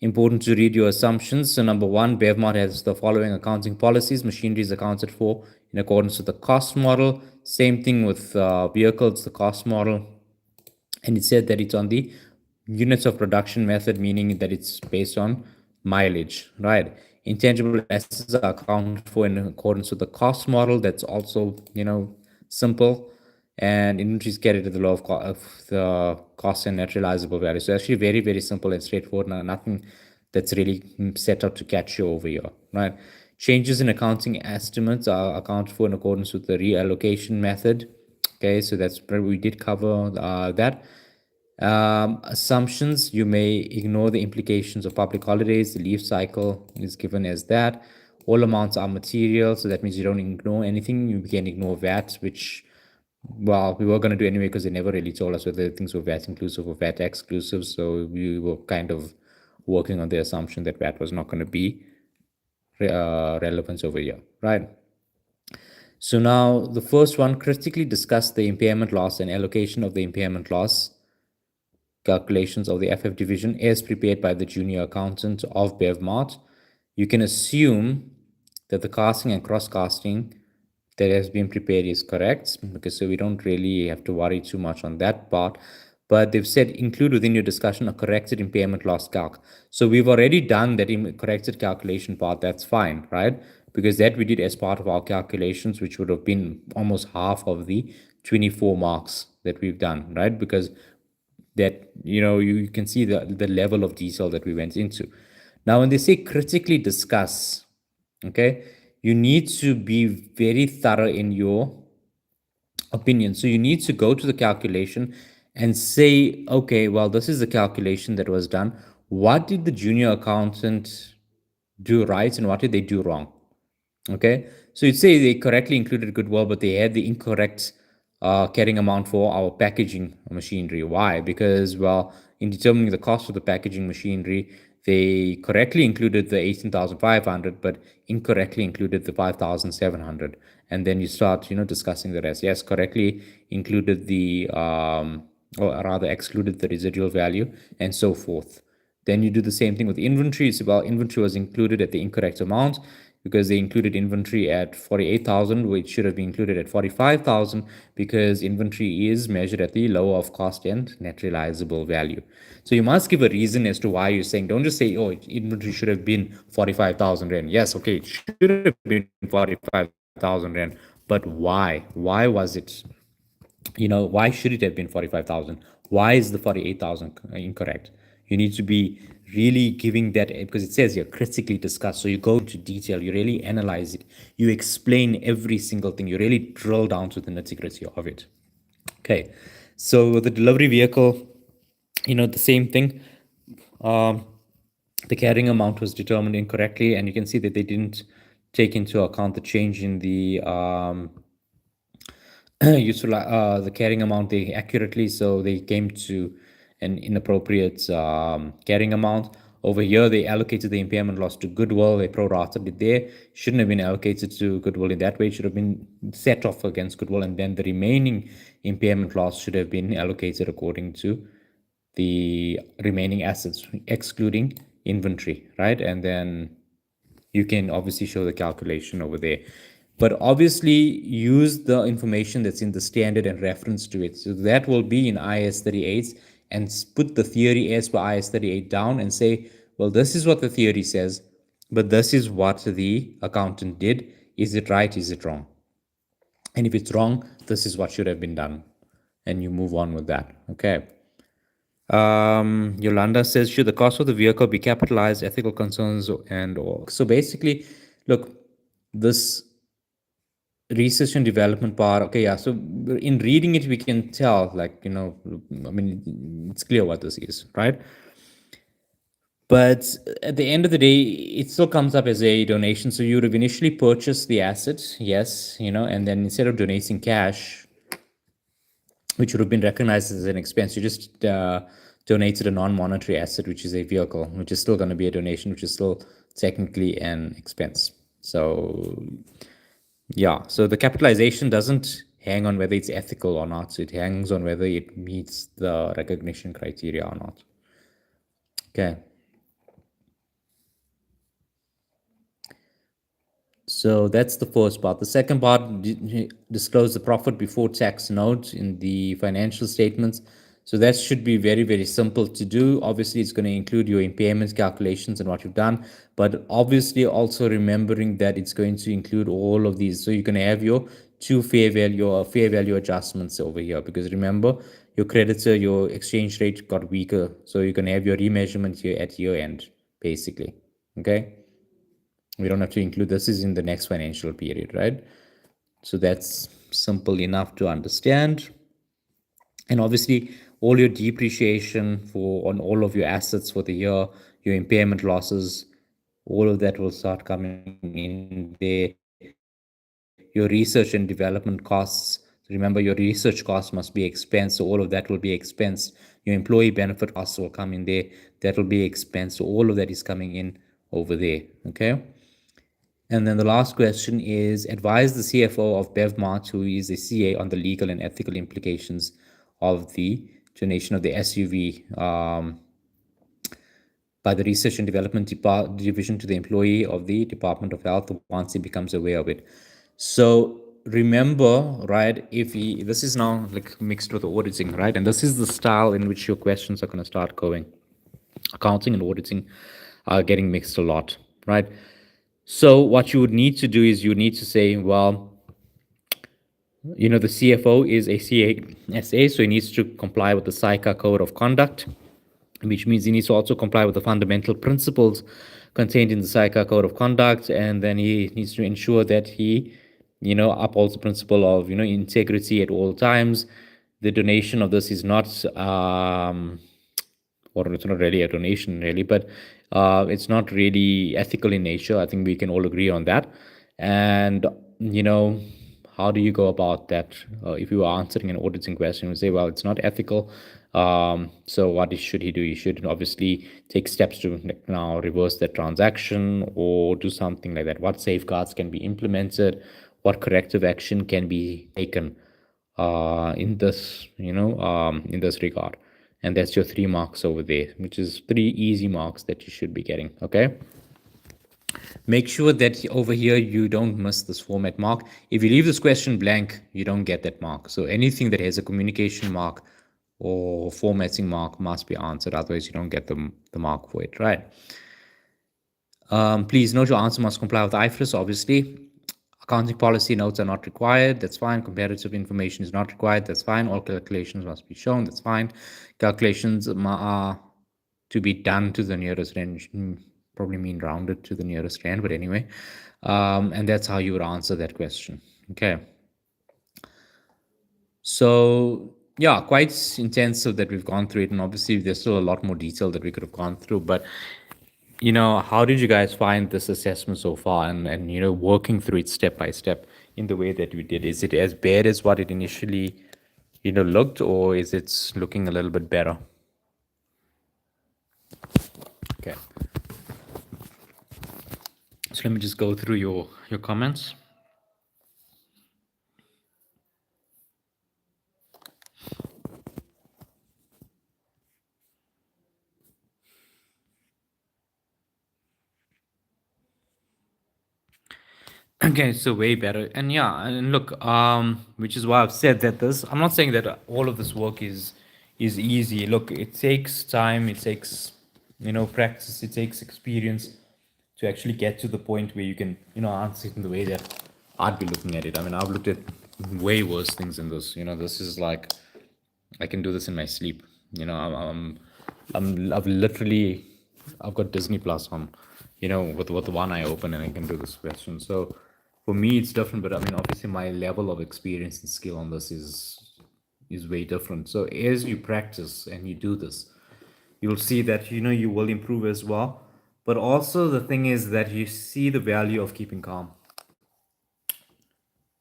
important to read your assumptions. So number one, BevMart has the following accounting policies. Machinery is accounted for in accordance with the cost model. Same thing with vehicles, the cost model. And it said that it's on the units of production method, meaning that it's based on mileage, right? Intangible assets are accounted for in accordance with the cost model. That's also, simple. And inventory is carried at the law of the cost and net realizable value. So actually very, very simple and straightforward. Nothing that's really set up to catch you over here, right? Changes in accounting estimates are accounted for in accordance with the reallocation method. Okay, so that's we did cover that. Assumptions, you may ignore the implications of public holidays. The leave cycle is given as that. All amounts are material, so that means you don't ignore anything. You can ignore VAT, which, well, we were going to do anyway because they never really told us whether things were VAT inclusive or VAT exclusive. So we were kind of working on the assumption that VAT was not going to be relevant over here, right? So now the first one, critically discuss the impairment loss and allocation of the impairment loss calculations of the FF division as prepared by the junior accountant of BevMart. You can assume that the casting and cross-casting that has been prepared is correct, because so we don't really have to worry too much on that part. But they've said include within your discussion a corrected impairment loss calc. So we've already done that corrected calculation part. That's fine, right? Because that we did as part of our calculations, which would have been almost half of the 24 marks that we've done, right? Because that, you can see the level of detail that we went into. Now, when they say critically discuss, okay, you need to be very thorough in your opinion. So you need to go to the calculation and say, okay, well, this is the calculation that was done. What did the junior accountant do right and what did they do wrong? Okay, so you'd say they correctly included goodwill, but they had the incorrect carrying amount for our packaging machinery. Why? Because, well, in determining the cost of the packaging machinery, they correctly included the 18,500, but incorrectly included the 5,700. And then you start, discussing the rest. Yes, correctly included the, or rather excluded the residual value and so forth. Then you do the same thing with inventory. So, well, inventory was included at the incorrect amount because they included inventory at 48,000, which should have been included at 45,000 because inventory is measured at the lower of cost and net realizable value. So you must give a reason as to why you're saying, don't just say, oh, inventory should have been 45,000 Rand. Yes, okay, it should have been 45,000 Rand, but why? Why was it, why should it have been 45,000? Why is the 48,000 incorrect? You need to be really giving that, because it says here critically discussed. So you go into detail, you really analyze it, you explain every single thing, you really drill down to the nitty gritty of it. Okay, so the delivery vehicle, the same thing. Um, the carrying amount was determined incorrectly, and you can see that they didn't take into account the change in the the carrying amount they accurately, so they came to an inappropriate carrying amount. Over here, they allocated the impairment loss to goodwill. They prorated it there. Shouldn't have been allocated to goodwill in that way. It should have been set off against goodwill, and then the remaining impairment loss should have been allocated according to the remaining assets, excluding inventory, right? And then you can obviously show the calculation over there. But obviously use the information that's in the standard and reference to it. So that will be in IS 38, and put the theory as per IS 38 down and say, well, this is what the theory says, but this is what the accountant did. Is it right? Is it wrong? And if it's wrong, this is what should have been done. And you move on with that. Okay. Yolanda says, should the cost of the vehicle be capitalized, ethical concerns, and all? So basically, look, this research and development part, okay, yeah. So in reading it, we can tell, like, I mean, it's clear what this is, right? But at the end of the day, it still comes up as a donation. So you would have initially purchased the asset, yes, and then instead of donating cash, which would have been recognized as an expense, you just donated a non-monetary asset, which is a vehicle, which is still going to be a donation, which is still technically an expense. So yeah, so the capitalization doesn't hang on whether it's ethical or not. It hangs on whether it meets the recognition criteria or not. Okay. So that's the first part. The second part, disclose the profit before tax note in the financial statements. So that should be very, very simple to do. Obviously, it's going to include your impairments calculations and what you've done, but obviously also remembering that it's going to include all of these. So you're going to have your fair value adjustments over here, because remember, your creditor, your exchange rate got weaker. So you're going to have your remeasurement here at year end, basically. Okay. We don't have to include this is in the next financial period, right? So that's simple enough to understand. And obviously all your depreciation on all of your assets for the year, your impairment losses, all of that will start coming in there. Your research and development costs, remember your research costs must be expensed, so all of that will be expensed. Your employee benefit costs will come in there, that will be expensed, so all of that is coming in over there. Okay. And then the last question is, advise the CFO of BevMart, who is a CA, on the legal and ethical implications of the donation of the SUV by the Research and Development Division to the employee of the Department of Health once he becomes aware of it. So remember, right, this is now like mixed with auditing, right? And this is the style in which your questions are going to start going. Accounting and auditing are getting mixed a lot, right? So what you would need to do is you need to say, well, the CFO is a CASA, so he needs to comply with the SICA Code of Conduct, which means he needs to also comply with the fundamental principles contained in the SICA Code of Conduct, and then he needs to ensure that he, upholds the principle of, integrity at all times. The donation of this is not or it's not really a donation really, but it's not really ethical in nature. I think we can all agree on that. And how do you go about that? If you are answering an auditing question, we say, well, it's not ethical. So what should he do? He should obviously take steps to now reverse that transaction or do something like that. What safeguards can be implemented? What corrective action can be taken in this regard? And that's your 3 marks over there, which is 3 easy marks that you should be getting. Okay. Make sure that over here you don't miss this format mark. If you leave this question blank, you don't get that mark. So anything that has a communication mark or formatting mark must be answered. Otherwise, you don't get the mark for it, right? Please note your answer must comply with IFRS, obviously. Accounting policy notes are not required. That's fine. Comparative information is not required. That's fine. All calculations must be shown. That's fine. Calculations are to be done to the nearest range. Probably mean rounded to the nearest rand, but anyway. And that's how you would answer that question. Okay. So yeah, quite intensive that we've gone through it, and obviously there's still a lot more detail that we could have gone through. But how did you guys find this assessment so far, and working through it step by step in the way that we did? Is it as bad as what it initially looked, or is it looking a little bit better? Okay. So let me just go through your comments. Okay, so way better. And yeah, and look, which is why I've said that I'm not saying that all of this work is easy. Look, it takes time, it takes, practice, it takes experience to actually get to the point where you can, answer it in the way that I'd be looking at it. I mean, I've looked at way worse things than this. This is like, I can do this in my sleep. I've literally, I've got Disney Plus on, with one eye open, and I can do this question. So for me, it's different. But I mean, obviously, my level of experience and skill on this is way different. So as you practice and you do this, you'll see that you will improve as well. But also the thing is that you see the value of keeping calm.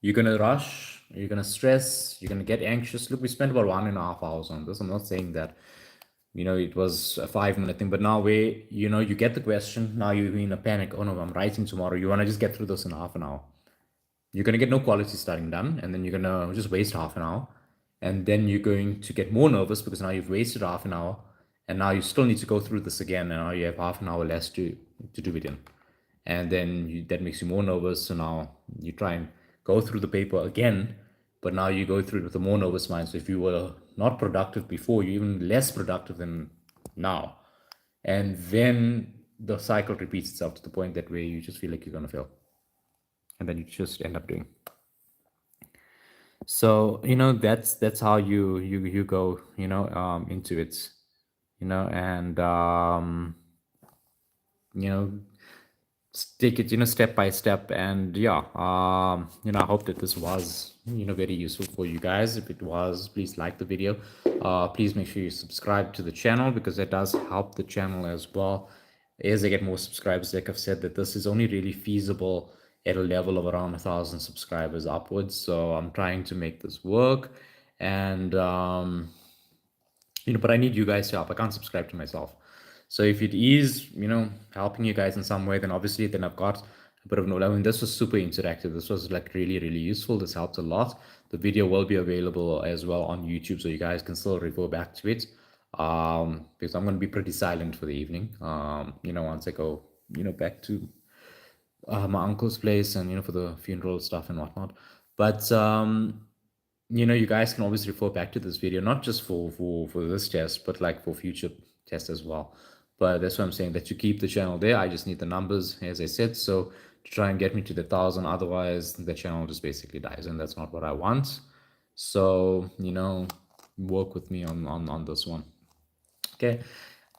You're gonna rush, you're gonna stress, you're gonna get anxious. Look, we spent about 1.5 hours on this. I'm not saying that it was a 5 minute thing, but now where you get the question, now you're in a panic. Oh no, I'm writing tomorrow. You want to just get through this in half an hour. You're going to get no quality studying done, and then you're going to just waste half an hour, and then you're going to get more nervous because now you've wasted half an hour, and now you still need to go through this again, and now you have half an hour less to do it in, and then that makes you more nervous. So now you try and go through the paper again, but now you go through it with a more nervous mind. So if you were not productive before, you're even less productive than now, and then the cycle repeats itself to the point that where you just feel like you're going to fail, and then you just end up doing. So that's how you go into it, and you know take it step by step. And yeah, I hope that this was very useful for you guys. If it was, please like the video. Please make sure you subscribe to the channel, because that does help the channel as well. As I get more subscribers, like I've said, that this is only really feasible at a level of around 1,000 subscribers upwards. So I'm trying to make this work, and but I need you guys to help. I can't subscribe to myself. So if it is, helping you guys in some way, then obviously then I've got a bit of knowledge. I mean, this was super interactive. This was like really, really useful. This helped a lot. The video will be available as well on YouTube, so you guys can still refer back to it. Because I'm going to be pretty silent for the evening. Once I go, back to my uncle's place, and for the funeral stuff and whatnot. But you guys can always refer back to this video, not just for this test, but like for future tests as well. But that's what I'm saying, that you keep the channel there. I just need the numbers, as I said, so to try and get me to the 1,000. Otherwise the channel just basically dies, and that's not what I want. So work with me on this one. Okay.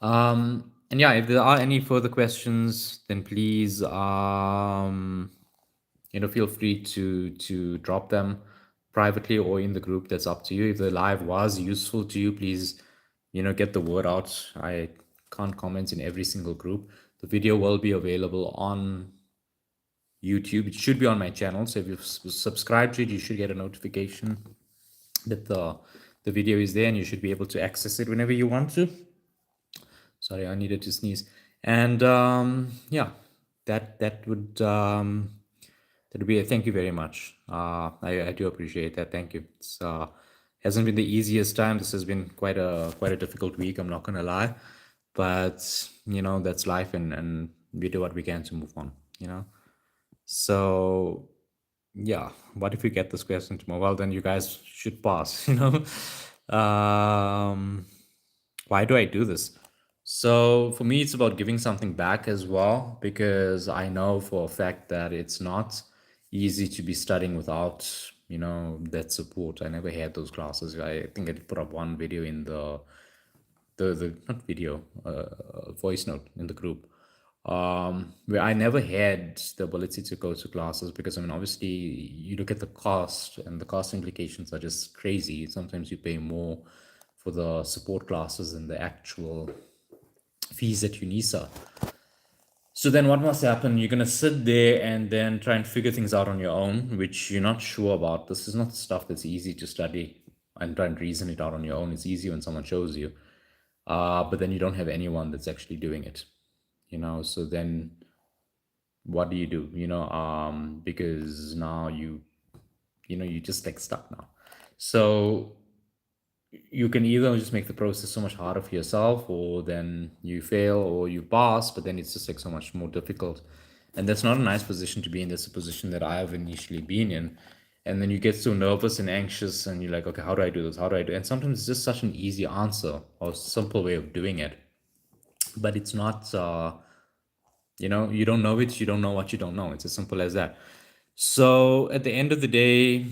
And yeah, if there are any further questions, then please feel free to drop them privately or in the group. That's up to you. If the live was useful to you, please get the word out. I can't comment in every single group. The video will be available on YouTube. It should be on my channel, so if you've subscribed to it, you should get a notification that the video is there, and you should be able to access it whenever you want to. Sorry, I needed to sneeze. And yeah, that would be a thank you very much. I do appreciate that. Thank you. It's hasn't been the easiest time. This has been quite a difficult week, I'm not gonna lie, but that's life, and we do what we can to move on. So yeah, what if we get this question tomorrow? Well, then you guys should pass. Why do I do this? So for me, it's about giving something back as well, because I know for a fact that it's not easy to be studying without, that support. I never had those classes. I think I did put up one video in the not video, voice note in the group, where I never had the ability to go to classes because, I mean, obviously you look at the cost, and the cost implications are just crazy. Sometimes you pay more for the support classes than the actual fees at UNISA. So then what must happen? You're gonna sit there and then try and figure things out on your own, which you're not sure about. This is not stuff that's easy to study and try and reason it out on your own. It's easy when someone shows you. But then you don't have anyone that's actually doing it. So then what do you do? Because now you just like stuck now. So you can either just make the process so much harder for yourself, or then you fail or you pass, but then it's just like so much more difficult. And that's not a nice position to be in. That's a position that I've initially been in. And then you get so nervous and anxious, and you're like, okay, how do I do this? How do I do it? And sometimes it's just such an easy answer or simple way of doing it. But it's not, you don't know it, you don't know what you don't know. It's as simple as that. So at the end of the day,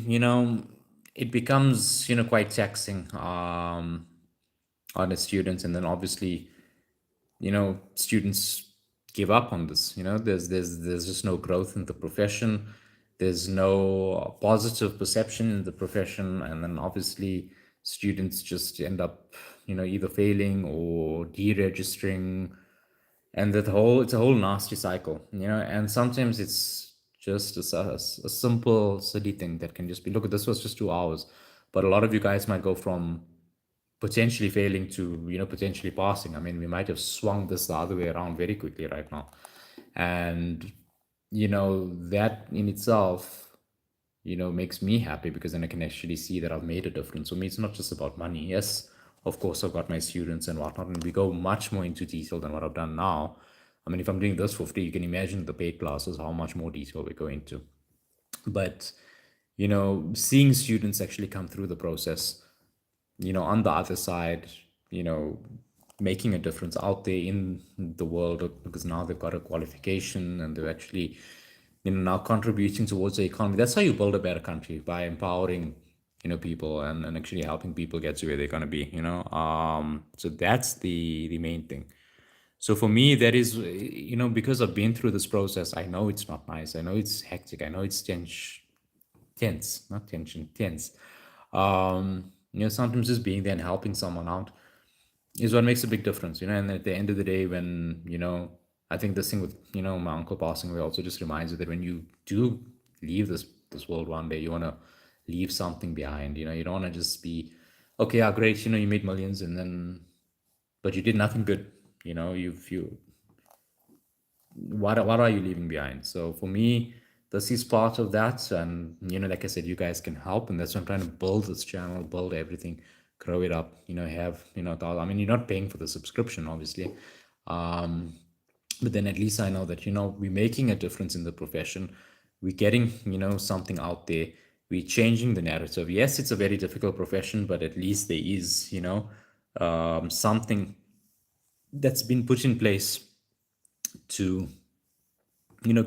it becomes, quite taxing on the students. And then obviously, students give up on this. There's just no growth in the profession. There's no positive perception in the profession. And then obviously students just end up, either failing or deregistering, and it's a whole nasty cycle. And sometimes it's just a simple silly thing that can just be, look, this was just 2 hours, but a lot of you guys might go from potentially failing to, potentially passing. I mean, we might have swung this the other way around very quickly right now. And that in itself, makes me happy, because then I can actually see that I've made a difference. For me, it's not just about money. Yes, of course, I've got my students and whatnot, and we go much more into detail than what I've done now. I mean, if I'm doing this for free, you can imagine the paid classes, how much more detail we go into. But, seeing students actually come through the process, on the other side, making a difference out there in the world, because now they've got a qualification and they're actually, now contributing towards the economy. That's how you build a better country, by empowering, people, and actually helping people get to where they're going to be, so that's the main thing. So for me, that is, because I've been through this process, I know it's not nice. I know it's hectic. I know it's tense, not tension, tense. Sometimes just being there and helping someone out is what makes a big difference. And at the end of the day, when, I think this thing with, my uncle passing away also just reminds you that when you do leave this world one day, you want to leave something behind. You don't want to just be, okay, yeah, great, you made millions, and then, but you did nothing good. You what are you leaving behind? So for me, this is part of that. And like I said, you guys can help, and that's why I'm trying to build this channel, build everything, grow it up, have, I mean, you're not paying for the subscription, obviously, but then at least I know that, we're making a difference in the profession. We're getting, something out there. We're changing the narrative. Yes, it's a very difficult profession, but at least there is, something that's been put in place to,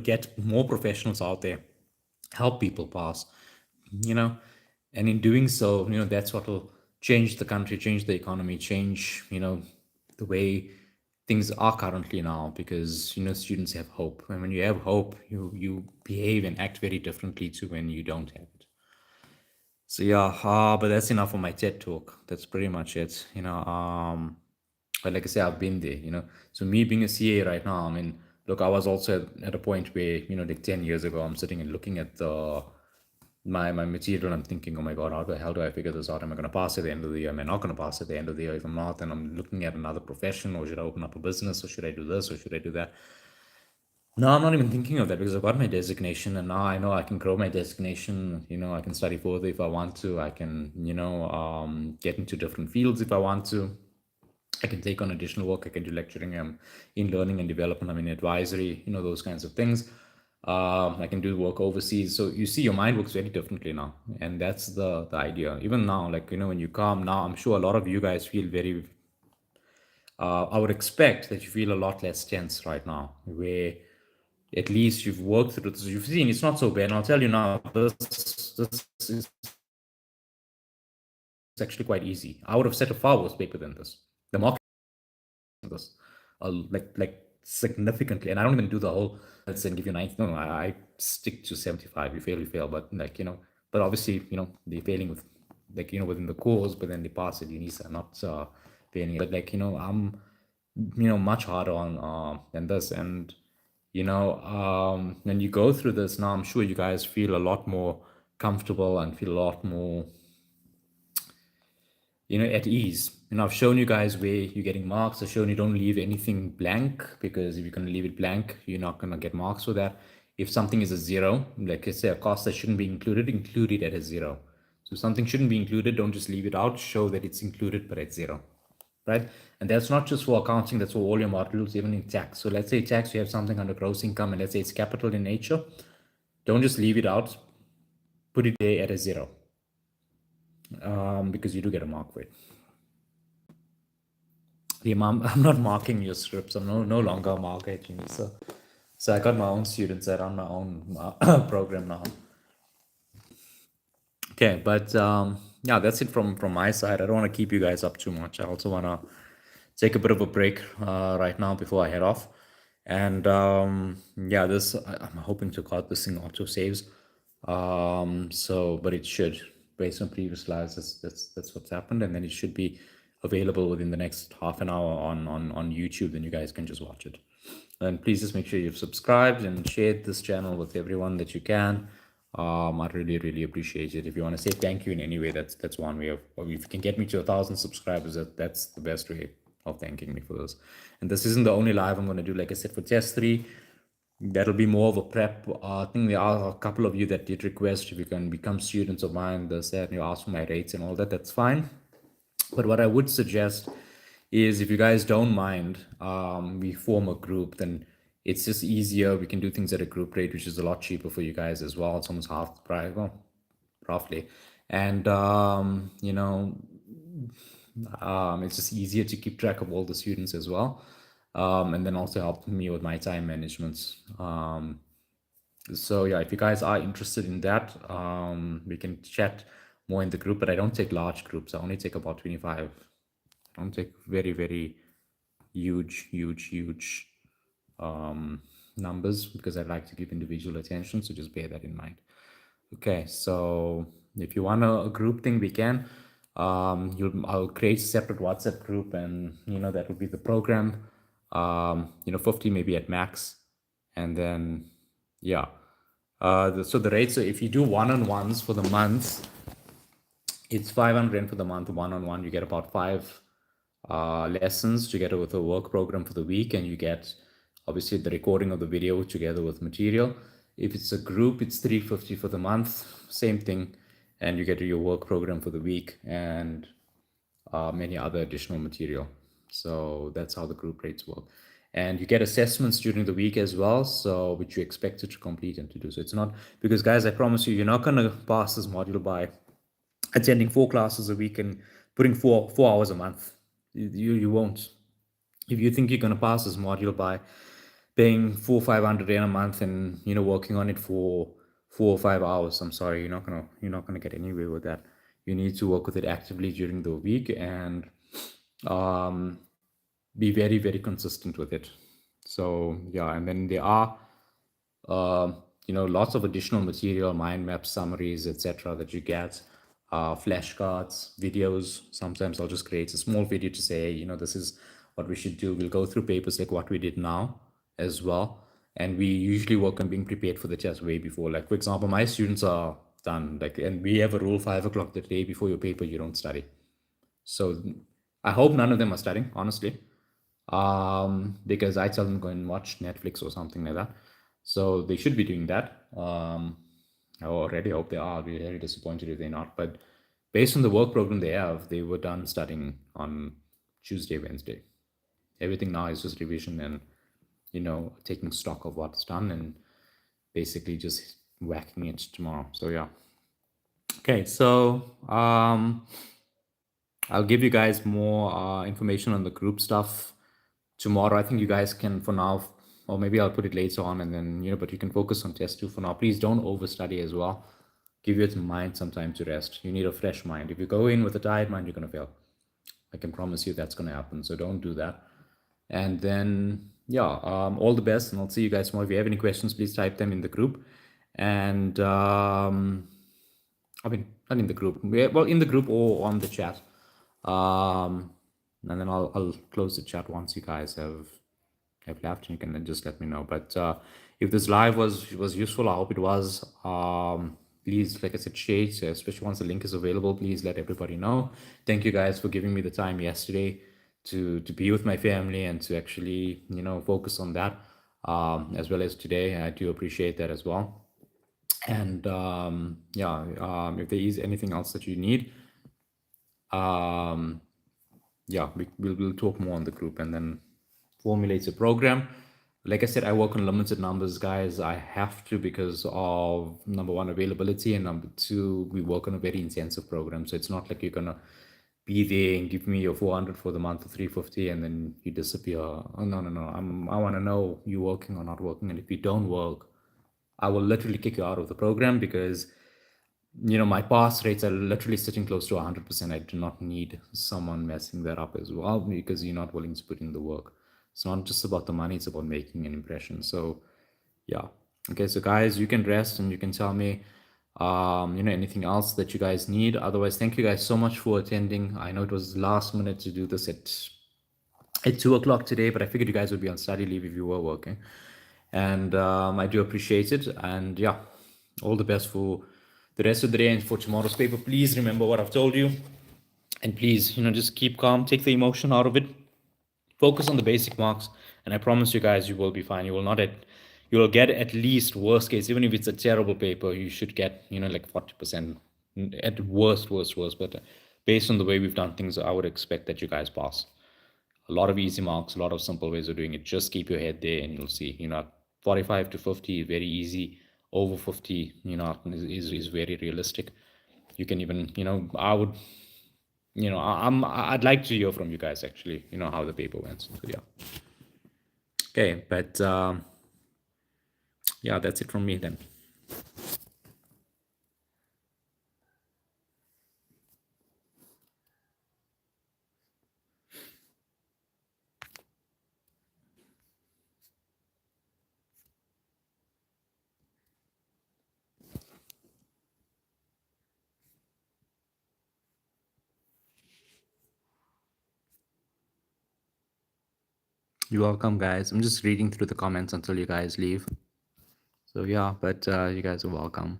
get more professionals out there, help people pass, you know, and in doing so, that's what will change the country, change the economy, change, the way things are currently now, because, students have hope. And when you have hope, you behave and act very differently to when you don't have it. So yeah, but that's enough for my TED talk. That's pretty much it. But like I say, I've been there. So me being a CA right now, I mean, look, I was also at a point where, like 10 years ago, I'm sitting and looking at my material. I'm thinking, oh my God, how the hell do I figure this out? Am I going to pass at the end of the year? Am I not going to pass at the end of the year? If I'm not, then I'm looking at another profession, or should I open up a business, or should I do this, or should I do that? No, I'm not even thinking of that, because I've got my designation, and now I know I can grow my designation. I can study further if I want to. I can, get into different fields if I want to. I can take on additional work. I can do lecturing. I'm in learning and development. I'm in advisory, those kinds of things. I can do work overseas. So you see, your mind works very differently now. And that's the idea. Even now, like, when you come now, I'm sure a lot of you guys feel very, I would expect that you feel a lot less tense right now, where at least you've worked through this. You've seen it's not so bad. And I'll tell you now, this is actually quite easy. I would have set a far worse paper than this. The mark this like significantly, and I don't even do the whole let's say give you 90. No, I stick to 75. You fail, but like but obviously they're failing with like within the course, but then they pass it. UNISA not failing, but like I'm much harder on than this, and when you go through this now, I'm sure you guys feel a lot more comfortable and feel a lot more at ease. I've shown you guys where you're getting marks. I've shown you don't leave anything blank, because if you're going to leave it blank, you're not going to get marks for that. If something is a zero, like let's say a cost that shouldn't be included, include it at a zero. So if something shouldn't be included, don't just leave it out, show that it's included but at zero, right? And that's not just for accounting, that's for all your modules, even in tax. So let's say tax, you have something under gross income, and let's say it's capital in nature. Don't just leave it out, put it there at a zero, because you do get a mark for it. I'm not marking your scripts. I'm no longer a marker at uni. So I got my own students. I run my own program now. Okay, but yeah, that's it from my side. I don't want to keep you guys up too much. I also want to take a bit of a break right now before I head off. And yeah, I'm hoping to cut this thing auto saves. But it should, based on previous slides, that's what's happened, and then it should be available within the next half an hour on YouTube. Then you guys can just watch it. And please just make sure you've subscribed and shared this channel with everyone that you can. I'd really appreciate it. If you want to say thank you in any way, that's one way of, or if you can get me to 1,000 subscribers, that's the best way of thanking me for this. And this isn't the only live I'm going to do. Like I said, for test 3, that'll be more of a prep. I think there are a couple of you that did request if you can become students of mine, this, that, and you ask for my rates and all that. That's fine. But what I would suggest is, if you guys don't mind, we form a group, then it's just easier. We can do things at a group rate, which is a lot cheaper for you guys as well. It's almost half the price, well, roughly. And, it's just easier to keep track of all the students as well. And then also help me with my time management. So yeah, if you guys are interested in that, we can chat more in the group, but I don't take large groups. I only take about 25. I don't take very huge numbers, because I like to give individual attention. So just bear that in mind. Okay, so if you want a group thing, we can. I'll create a separate WhatsApp group, and that will be the program. 50 maybe at max, and then yeah. So the rate. So if you do one-on-ones for the month, it's 500 for the month. One-on-one, you get about 5 lessons together with a work program for the week, and you get obviously the recording of the video together with material. If it's a group, it's 350 for the month, same thing, and you get your work program for the week and many other additional material. So that's how the group rates work. And you get assessments during the week as well, so which you expected to complete and to do. So it's not, because guys, I promise you, you're not going to pass this module by attending 4 classes a week and putting 4 hours a month. You won't. If you think you're going to pass this module by paying 400-500 a month and working on it for 4 or 5 hours, I'm sorry, you're not gonna get anywhere with that. You need to work with it actively during the week and be very consistent with it. So yeah, and then there are lots of additional material, mind maps, summaries, etc. that you get, flashcards, videos. Sometimes I'll just create a small video to say, this is what we should do. We'll go through papers like what we did now as well. And we usually work on being prepared for the test way before. Like, for example, my students are done, and we have a rule, 5 o'clock the day before your paper, you don't study. So I hope none of them are studying, honestly, because I tell them go and watch Netflix or something like that. So they should be doing that. I already hope they are. I'll be very disappointed if they're not. But based on the work program they have, they were done studying on Tuesday, Wednesday. Everything now is just revision and, taking stock of what's done and basically just whacking it tomorrow. So yeah. Okay, so I'll give you guys more information on the group stuff tomorrow. I think you guys can, for now, or maybe I'll put it later on, and then but you can focus on test two for now. Please don't overstudy as well. Give your mind some time to rest. You need a fresh mind. If you go in with a tired mind, you're gonna fail. I can promise you that's gonna happen. So don't do that. And then yeah, all the best, and I'll see you guys tomorrow. If you have any questions, please type them in the group. And I mean, not in the group. Well, in the group or on the chat. Um, and then I'll close the chat once you guys have left. You can then just let me know. But if this live was useful, I hope it was. Please, like I said, share, so especially once the link is available. Please let everybody know. Thank you guys for giving me the time yesterday to be with my family and to actually focus on that, as well as today. I do appreciate that as well. And yeah, if there is anything else that you need, yeah, we'll talk more on the group and then formulate a program. Like I said, I work on limited numbers, guys. I have to because of number one, availability, and number two, we work on a very intensive program. So it's not like you're gonna be there and give me your 400 for the month or 350 and then you disappear. Oh, no, no, no. I want to know you working or not working. And if you don't work, I will literally kick you out of the program because my pass rates are literally sitting close to 100%. I do not need someone messing that up as well because you're not willing to put in the work. It's not just about the money, it's about making an impression. So yeah. Okay, so guys, you can rest and you can tell me anything else that you guys need. Otherwise, thank you guys so much for attending. I know it was last minute to do this at 2 o'clock today, but I figured you guys would be on study leave if you were working. And I do appreciate it. And yeah, all the best for the rest of the day and for tomorrow's paper. Please remember what I've told you. And please, just keep calm, take the emotion out of it, focus on the basic marks, and I promise you guys, you will be fine. You will get at least worst case, even if it's a terrible paper, you should get like 40% at worst. But based on the way we've done things, I would expect that you guys pass. A lot of easy marks, a lot of simple ways of doing it. Just keep your head there, and you'll see. 45 to 50 is very easy. Over 50, is very realistic. You can even, I would I'd like to hear from you guys actually, how the paper went. So yeah. Okay, but yeah, that's it from me then. You're welcome, guys. I'm just reading through the comments until you guys leave. So yeah, but you guys are welcome.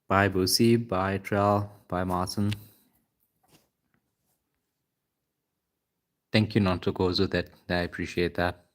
Bye, Boosie. Bye, Trell. Bye, Martin. Thank you, Nontokozo. That I appreciate that.